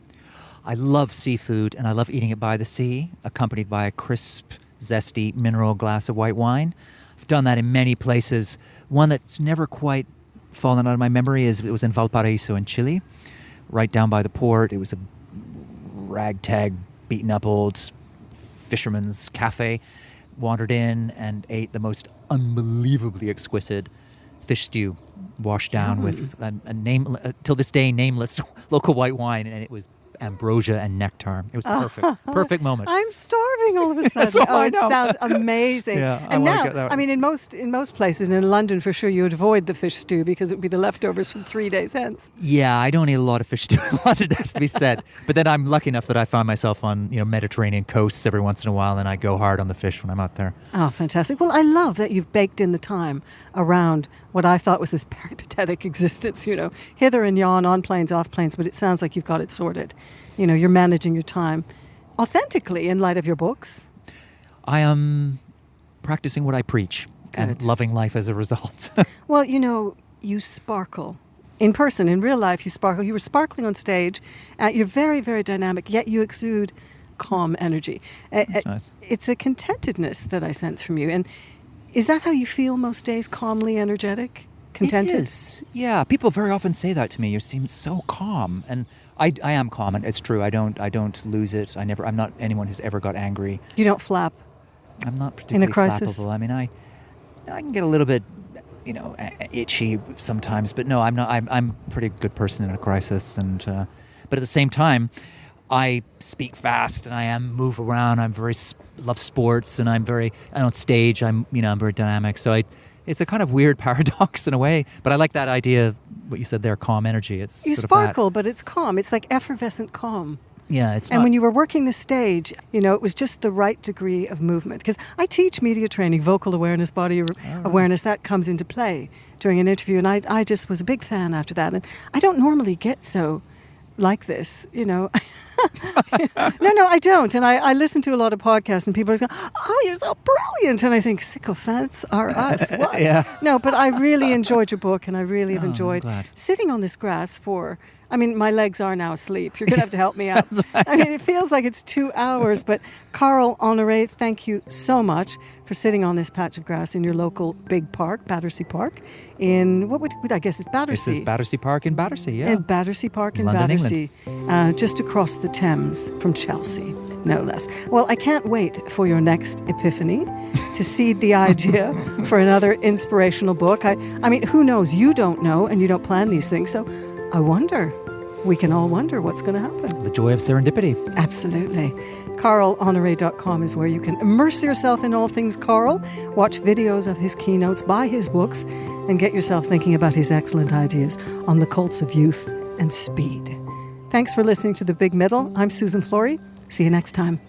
I love seafood, and I love eating it by the sea, accompanied by a crisp, zesty mineral glass of white wine. I've done that in many places. One that's never quite fallen out of my memory it was in Valparaiso in Chile, right down by the port. It was a ragtag, beaten up old fisherman's cafe. Wandered in and ate the most unbelievably exquisite fish stew, washed down with a till this day nameless local white wine, and it was ambrosia and nectar. It was perfect. Perfect moment. I'm starving all of a sudden. So I it know. sounds amazing. Yeah, I and wanna now, get that one. in most places, and in London for sure, you would avoid the fish stew because it would be the leftovers from 3 days hence. Yeah, I don't eat a lot of fish stew in London, it has to be said. But then I'm lucky enough that I find myself on Mediterranean coasts every once in a while, and I go hard on the fish when I'm out there. Oh, fantastic. Well, I love that you've baked in the time around what I thought was this peripatetic existence, hither and yon, on planes, off planes, but it sounds like you've got it sorted. You're managing your time authentically in light of your books. I am practicing what I preach and Good. loving life as a result. Well, you sparkle. In person, in real life, you sparkle. You were sparkling on stage. You're very, very dynamic, yet you exude calm energy. That's nice. It's a contentedness that I sense from you. And is that how you feel most days, calmly energetic, contented? It is. Yeah, people very often say that to me. You seem so calm, and I am calm, and it's true. I don't lose it. I'm not anyone who's ever got angry. You don't flap. I'm not particularly In a crisis? flappable. I mean, I can get a little bit, itchy sometimes, but no, I'm not. I'm a pretty good person in a crisis, and but at the same time, I speak fast and I move around. I'm love sports, and on stage I'm very dynamic. So it's a kind of weird paradox in a way, but I like that idea. What you said there, calm energy. It's You sort of sparkle, but it's calm. It's like effervescent calm. Yeah, it's And not. when you were working the stage, it was just the right degree of movement. Because I teach media training, vocal awareness, body awareness, that comes into play during an interview. And I just was a big fan after that. And I don't normally get so like this, No, I don't. And I listen to a lot of podcasts and people are going, oh, you're so brilliant. And I think sycophants are us. What? Yeah. No, but I really enjoyed your book, and I really have I'm enjoyed glad. sitting on this grass for... my legs are now asleep. You're going to have to help me out. It feels like it's 2 hours. But Carl, Honoré, thank you so much for sitting on this patch of grass in your local big park, Battersea Park, in, I guess it's Battersea. This is Battersea Park in Battersea, yeah. In Battersea Park in London, Battersea, just across the Thames from Chelsea, no less. Well, I can't wait for your next epiphany to seed the idea for another inspirational book. Who knows? You don't know, and you don't plan these things. So I wonder. We can all wonder what's going to happen. The joy of serendipity. Absolutely. CarlHonoré.com is where you can immerse yourself in all things Carl, watch videos of his keynotes, buy his books, and get yourself thinking about his excellent ideas on the cults of youth and speed. Thanks for listening to The Big Middle. I'm Susan Flory. See you next time.